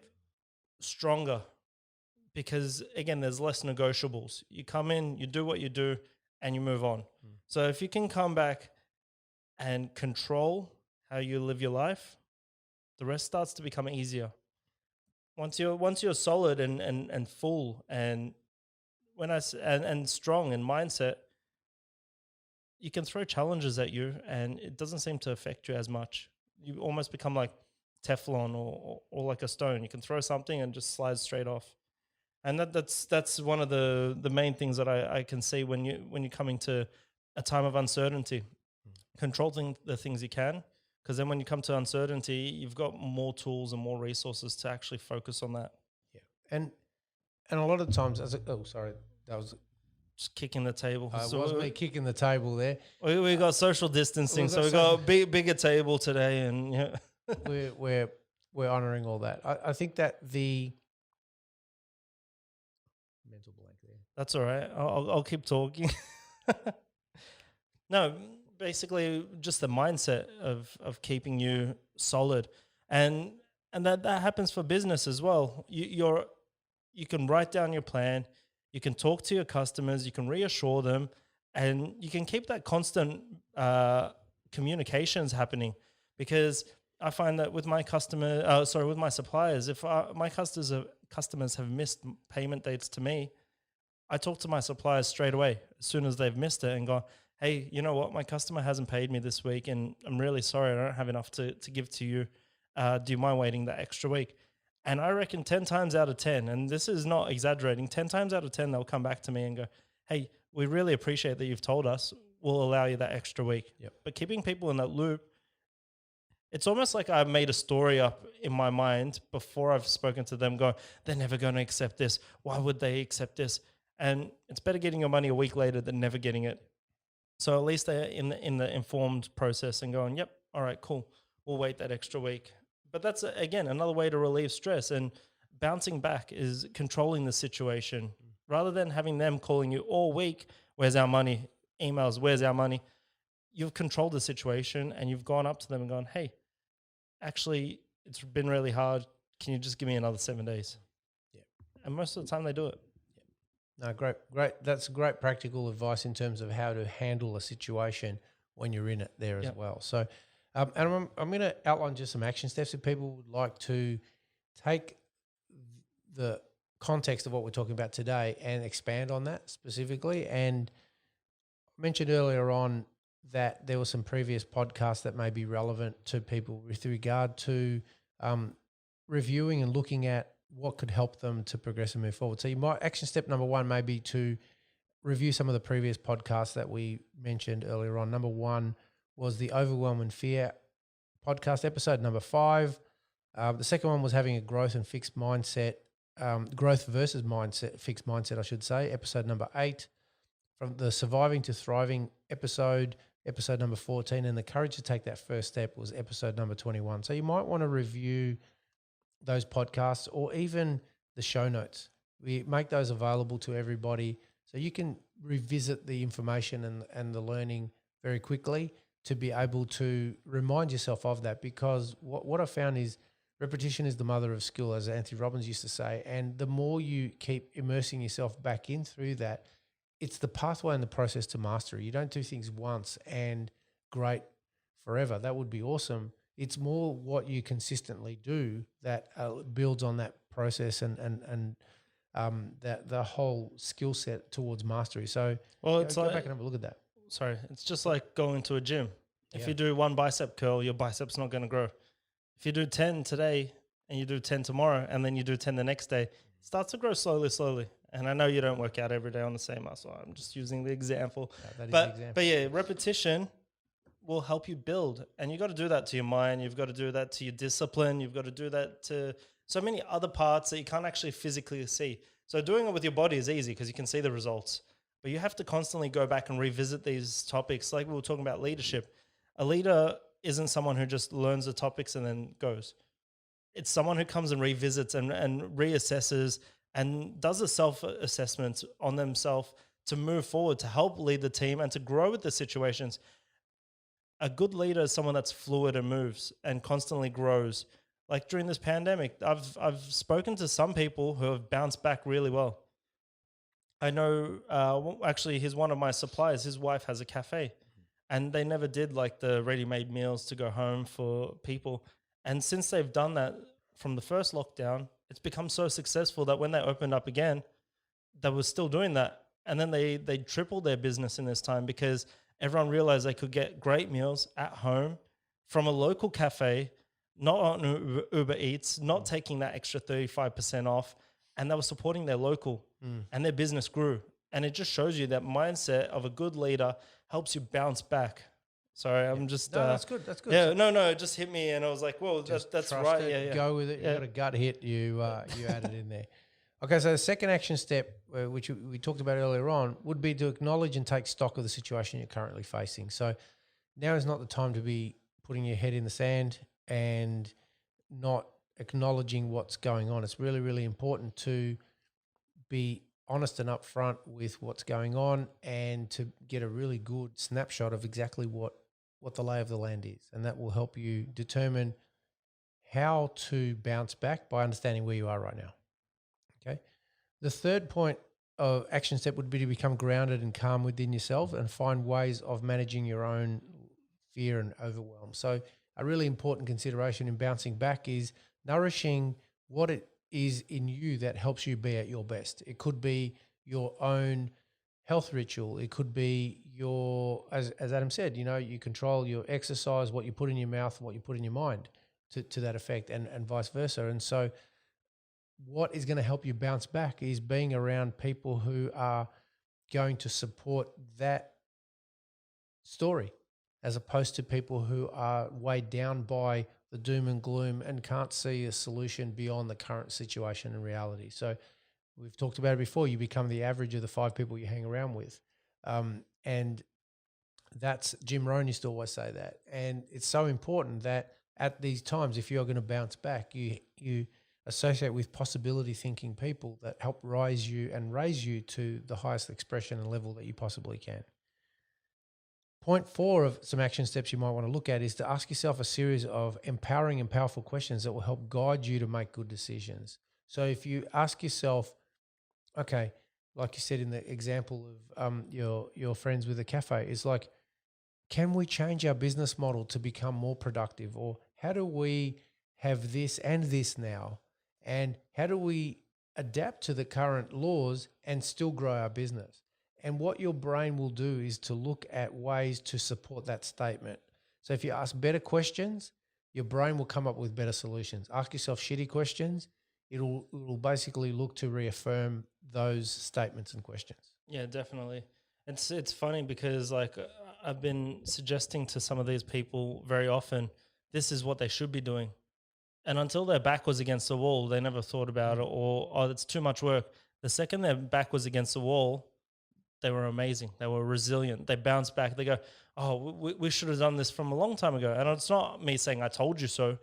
S2: stronger because, again, there's less negotiables. You come in, you do what you do, and you move on. So if you can come back and control how you live your life, the rest starts to become easier. Once you're solid and full and and strong in mindset, you can throw challenges at you and it doesn't seem to affect you as much. You almost become like Teflon or like a stone. You can throw something and just slides straight off. And that's one of the main things that I can see when you're coming to a time of uncertainty. Controlling the things you can, because then when you come to uncertainty, you've got more tools and more resources to actually focus on that.
S1: Yeah, and a lot of times, that was
S2: Just kicking the table.
S1: it was me kicking the table there.
S2: We got social distancing, so we got a bigger table today, and yeah,
S1: we're honouring all that. I think that the mental blank there.
S2: that's all right. I'll keep talking. No, basically just the mindset of keeping you solid, and that happens for business as well. You can write down your plan, you can talk to your customers, you can reassure them, and you can keep that constant communications happening. Because I find that with my with my suppliers, if my customers have missed payment dates to me, I talk to my suppliers straight away as soon as they've missed it and go, hey, you know what? My customer hasn't paid me this week and I'm really sorry. I don't have enough to give to you. Do you mind waiting that extra week? And I reckon 10 times out of 10, and this is not exaggerating, 10 times out of 10, they'll come back to me and go, hey, we really appreciate that you've told us. We'll allow you that extra week.
S1: Yep.
S2: But keeping people in that loop, it's almost like I've made a story up in my mind before I've spoken to them, going, they're never going to accept this. Why would they accept this? And it's better getting your money a week later than never getting it. So at least they're in the informed process and going, yep, all right, cool. We'll wait that extra week. But that's, again, another way to relieve stress. And bouncing back is controlling the situation rather than having them calling you all week, where's our money? Emails, where's our money? You've controlled the situation and you've gone up to them and gone, hey, actually, it's been really hard. Can you just give me another 7 days?
S1: Yeah.
S2: And most of the time they do it.
S1: No, great. That's great practical advice in terms of how to handle a situation when you're in it there as well. So And I'm going to outline just some action steps if people would like to take the context of what we're talking about today and expand on that specifically. And I mentioned earlier on that there were some previous podcasts that may be relevant to people with regard to reviewing and looking at what could help them to progress and move forward. So you might action step number one may be to review some of the previous podcasts that we mentioned earlier on. Number one was the Overwhelm and Fear podcast, episode number 5. The second one was having a growth and fixed mindset, growth versus mindset, fixed mindset, I should say, episode number 8. From the Surviving to Thriving episode number 14, and the Courage to Take That First Step was episode number 21. So you might want to review those podcasts or even the show notes. We make those available to everybody so you can revisit the information and the learning very quickly to be able to remind yourself of that, because what I found is repetition is the mother of skill, as Anthony Robbins used to say, and the more you keep immersing yourself back in through that, it's the pathway and the process to mastery. You don't do things once and great forever. That would be awesome. It's more what you consistently do that builds on that process and that the whole skill set towards mastery. So
S2: It's
S1: go
S2: like,
S1: back and have a look at that.
S2: sorry, it's just like going to a gym. If
S1: Yeah.
S2: you do one bicep curl, your bicep's not going to grow. If you do 10 today and you do 10 tomorrow and then you do 10 the next day, it starts to grow slowly. And I know you don't work out every day on the same muscle. I'm just using the example.
S1: Yeah, that is the
S2: But
S1: example.
S2: but yeah, repetition will help you build. And you got to do that to your mind. You've got to do that to your discipline. You've got to do that to so many other parts that you can't actually physically see. So doing it with your body is easy because you can see the results. But you have to constantly go back and revisit these topics. Like we were talking about leadership. A leader isn't someone who just learns the topics and then goes. It's someone who comes and revisits and reassesses and does a self-assessment on themselves to move forward, to help lead the team and to grow with the situations. A good leader is someone that's fluid and moves and constantly grows. Like during this pandemic, I've spoken to some people who have bounced back really well. I know, actually, he's one of my suppliers. His wife has a cafe, and they never did like the ready-made meals to go home for people. And since they've done that from the first lockdown, it's become so successful that when they opened up again, they were still doing that. And then they tripled their business in this time because everyone realized they could get great meals at home from a local cafe, not on Uber Eats, not taking that extra 35% off. And they were supporting their local and their business grew. And it just shows you that mindset of a good leader helps you bounce back. Sorry, I'm just...
S1: No, that's good. That's good.
S2: Yeah, no, it just hit me and I was like, well, that's
S1: Trust
S2: right.
S1: it,
S2: Yeah.
S1: Go with it. You got a gut hit. You added in there. Okay, so the second action step, which we talked about earlier on, would be to acknowledge and take stock of the situation you're currently facing. So now is not the time to be putting your head in the sand and not acknowledging what's going on. It's really, really important to be honest and upfront with what's going on and to get a really good snapshot of exactly what the lay of the land is. And that will help you determine how to bounce back by understanding where you are right now. Okay. The third point of action step would be to become grounded and calm within yourself and find ways of managing your own fear and overwhelm. So a really important consideration in bouncing back is nourishing what it is in you that helps you be at your best. It could be your own health ritual. It could be your, as Adam said, you control your exercise, what you put in your mouth, and what you put in your mind to that effect, and vice versa. And so what is going to help you bounce back is being around people who are going to support that story, as opposed to people who are weighed down by the doom and gloom and can't see a solution beyond the current situation and reality. So we've talked about it before. You become the average of the 5 people you hang around with. And that's Jim Rohn used to always say that. And it's so important that at these times, if you're going to bounce back, you associate with possibility thinking people that help rise you and raise you to the highest expression and level that you possibly can. Point 4 of some action steps you might want to look at is to ask yourself a series of empowering and powerful questions that will help guide you to make good decisions. So if you ask yourself, okay, like you said in the example of your friends with the cafe, it's like, can we change our business model to become more productive? Or how do we have this and this now? And how do we adapt to the current laws and still grow our business? And what your brain will do is to look at ways to support that statement. So if you ask better questions, your brain will come up with better solutions. Ask yourself shitty questions, it'll basically look to reaffirm those statements and questions.
S2: Yeah, definitely. It's funny because like I've been suggesting to some of these people very often, this is what they should be doing. And until their back was against the wall, they never thought about it, or oh, it's too much work. The second their back was against the wall, they were amazing. They were resilient. They bounced back. They go, oh, we should have done this from a long time ago. And it's not me saying I told you so.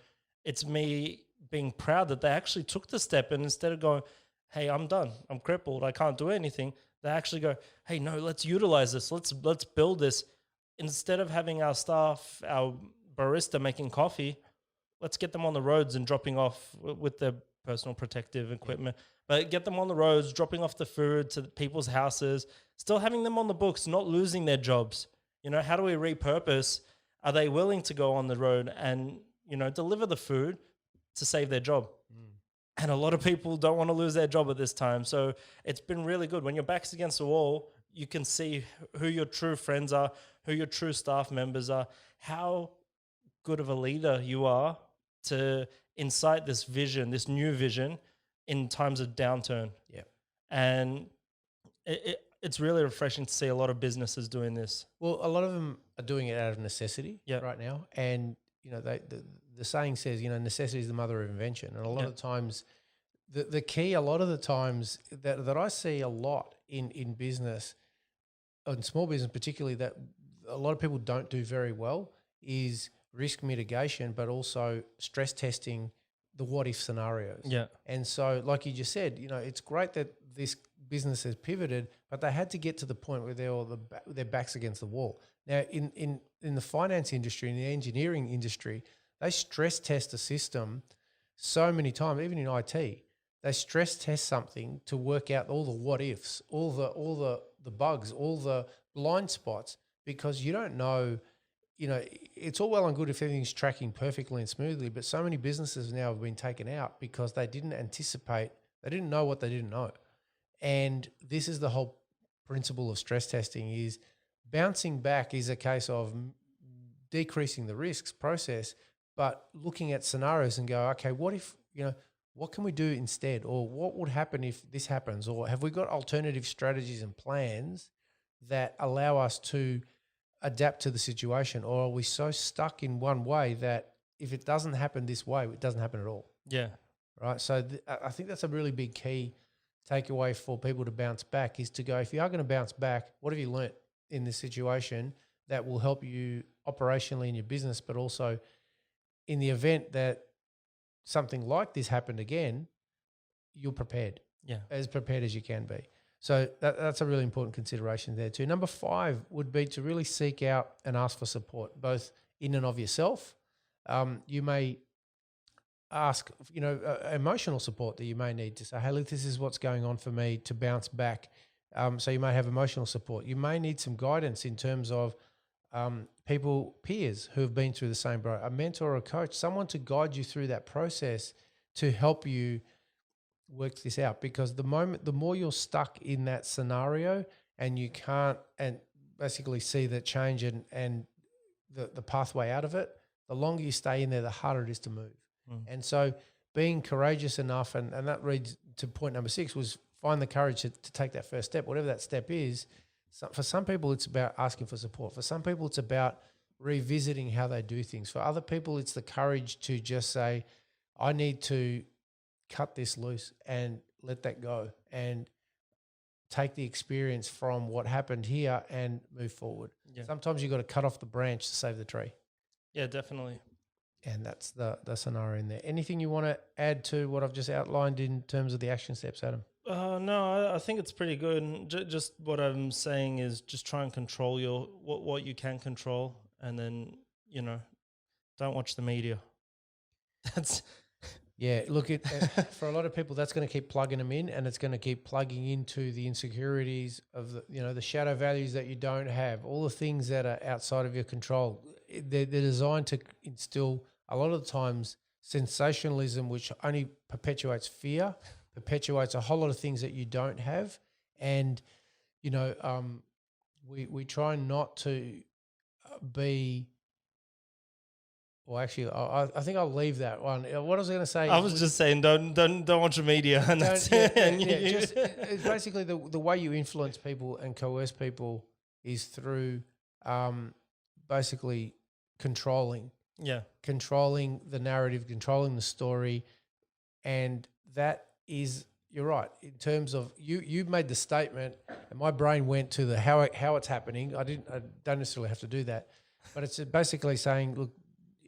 S2: It's me being proud that they actually took the step, and instead of going, hey, I'm done, I'm crippled, I can't do anything, they actually go, hey, no, let's utilize this. Let's build this. Instead of having our staff, our barista making coffee, let's get them on the roads and dropping off with their personal protective equipment, but get them on the roads, dropping off the food to people's houses, still having them on the books, not losing their jobs. You know, how do we repurpose? Are they willing to go on the road and, you know, deliver the food to save their job? And a lot of people don't want to lose their job at this time. So it's been really good. When your back's against the wall, you can see who your true friends are, who your true staff members are, how good of a leader you are to incite this vision, this new vision in times of downturn.
S1: Yeah.
S2: And it's really refreshing to see a lot of businesses doing this.
S1: Well, a lot of them are doing it out of necessity right now. And, you know, the saying says, you know, necessity is the mother of invention. And a lot of times, the key, a lot of the times that I see a lot in business, in small business particularly, that a lot of people don't do very well is risk mitigation, but also stress testing the what if scenarios.
S2: Yeah.
S1: And so, like you just said, you know, it's great that this business has pivoted, but they had to get to the point where their backs against the wall. Now, in the finance industry, in the engineering industry, they stress test a system so many times, even in IT. They stress test something to work out all the what ifs, all the bugs, all the blind spots, because you don't know. You know, it's all well and good if everything's tracking perfectly and smoothly, but so many businesses now have been taken out because they didn't anticipate, they didn't know what they didn't know. And this is the whole principle of stress testing: is bouncing back is a case of decreasing the risks process, but looking at scenarios and go, okay, what if, you know, what can we do instead? Or what would happen if this happens? Or have we got alternative strategies and plans that allow us to adapt to the situation? Or are we so stuck in one way that if it doesn't happen this way, it doesn't happen at all?
S2: Yeah.
S1: Right. So I think that's a really big key takeaway for people to bounce back, is to go, if you are going to bounce back, what have you learnt in this situation that will help you operationally in your business, but also in the event that something like this happened again, you're prepared.
S2: Yeah.
S1: As prepared as you can be. So that's a really important consideration there too. Number 5 would be to really seek out and ask for support, both in and of yourself. You may ask, you know, emotional support that you may need to say, hey, look, this is what's going on for me, to bounce back. So you may have emotional support. You may need some guidance in terms of peers who have been through the same, a mentor or a coach, someone to guide you through that process to help you work this out. Because the more you're stuck in that scenario and you can't and basically see the change and the pathway out of it, the longer you stay in there, the harder it is to move. And so being courageous enough, and that leads to point number 6, was find the courage to take that first step, whatever that step is. So for some people, it's about asking for support. For some people, it's about revisiting how they do things. For other people, it's the courage to just say, I need to cut this loose and let that go and take the experience from what happened here and move forward. Yeah. Sometimes you've got to cut off the branch to save the tree.
S2: Yeah, definitely.
S1: And that's the scenario in there. Anything you want to add to what I've just outlined in terms of the action steps, Adam?
S2: No, I think it's pretty good. And just what I'm saying is just try and control what you can control, and then, you know, don't watch the media.
S1: Yeah, look, for a lot of people, that's going to keep plugging them in, and it's going to keep plugging into the insecurities of the shadow values that you don't have, all the things that are outside of your control. They're designed to instill a lot of the times sensationalism, which only perpetuates fear, perpetuates a whole lot of things that you don't have, and we try not to be. Well, actually, I think I'll leave that one. What I was going to say,
S2: I was just saying, don't watch the media, and that's it.
S1: It's basically the way you influence people and coerce people is through basically controlling the narrative, controlling the story, and that is, you're right, in terms of you made the statement, and my brain went to the how it's happening. I don't necessarily have to do that, but it's basically saying, look,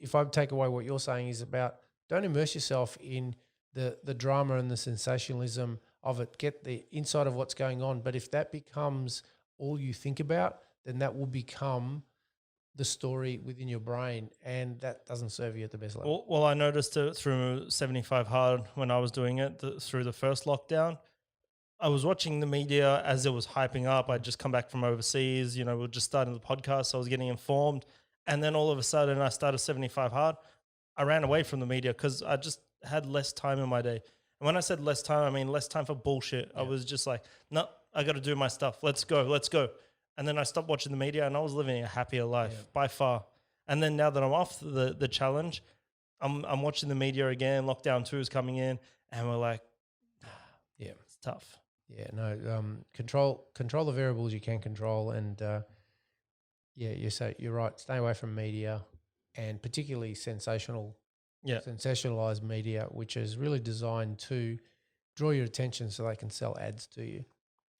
S1: if I take away what you're saying is about, don't immerse yourself in the drama and the sensationalism of it. Get the insight of what's going on. But if that becomes all you think about, then that will become the story within your brain, and that doesn't serve you at the best level.
S2: Well, I noticed it through 75 Hard when I was doing it through the first lockdown. I was watching the media as it was hyping up. I'd just come back from overseas. We were just starting the podcast, so I was getting informed. And then all of a sudden I started 75 Hard. I ran away from the media because I just had less time in my day. And when I said less time, I mean less time for bullshit. Yeah. I was just like, no, I got to do my stuff. Let's go. And then I stopped watching the media, and I was living a happier life by far. And then now that I'm off the challenge, I'm watching the media again. Lockdown 2 is coming in, and we're like, yeah, it's tough.
S1: Yeah, no, control the variables you can control, and you're right. Stay away from media, and particularly sensationalized media, which is really designed to draw your attention so they can sell ads to you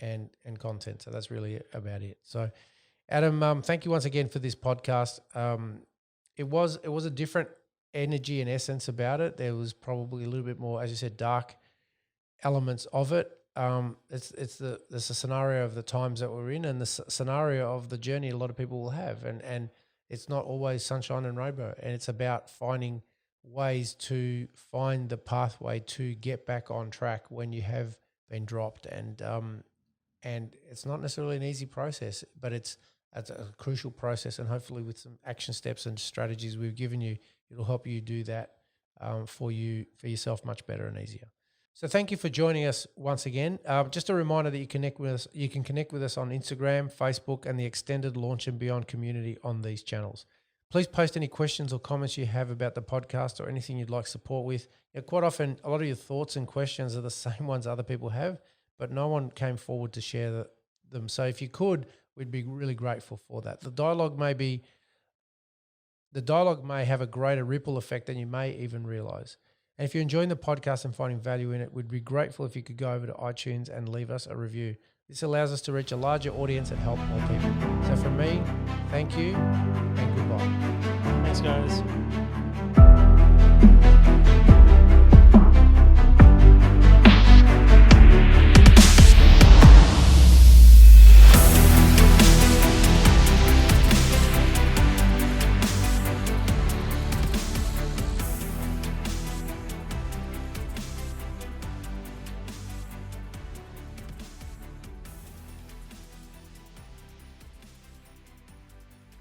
S1: and content. So that's really about it. So, Adam, thank you once again for this podcast. It was a different energy and essence about it. There was probably a little bit more, as you said, dark elements of it. It's the scenario of the times that we're in, and the scenario of the journey a lot of people will have, and it's not always sunshine and rainbow, and it's about finding ways to find the pathway to get back on track when you have been dropped, and it's not necessarily an easy process, but it's a crucial process, and hopefully with some action steps and strategies we've given you, it'll help you do that for yourself much better and easier. So thank you for joining us once again. Just a reminder that you can connect with us on Instagram, Facebook, and the extended Launch and Beyond community on these channels. Please post any questions or comments you have about the podcast or anything you'd like support with. Quite often, a lot of your thoughts and questions are the same ones other people have, but no one came forward to share them. So if you could, we'd be really grateful for that. The dialogue may have a greater ripple effect than you may even realize. And if you're enjoying the podcast and finding value in it, we'd be grateful if you could go over to iTunes and leave us a review. This allows us to reach a larger audience and help more people. So from me, thank you and goodbye.
S2: Thanks, guys.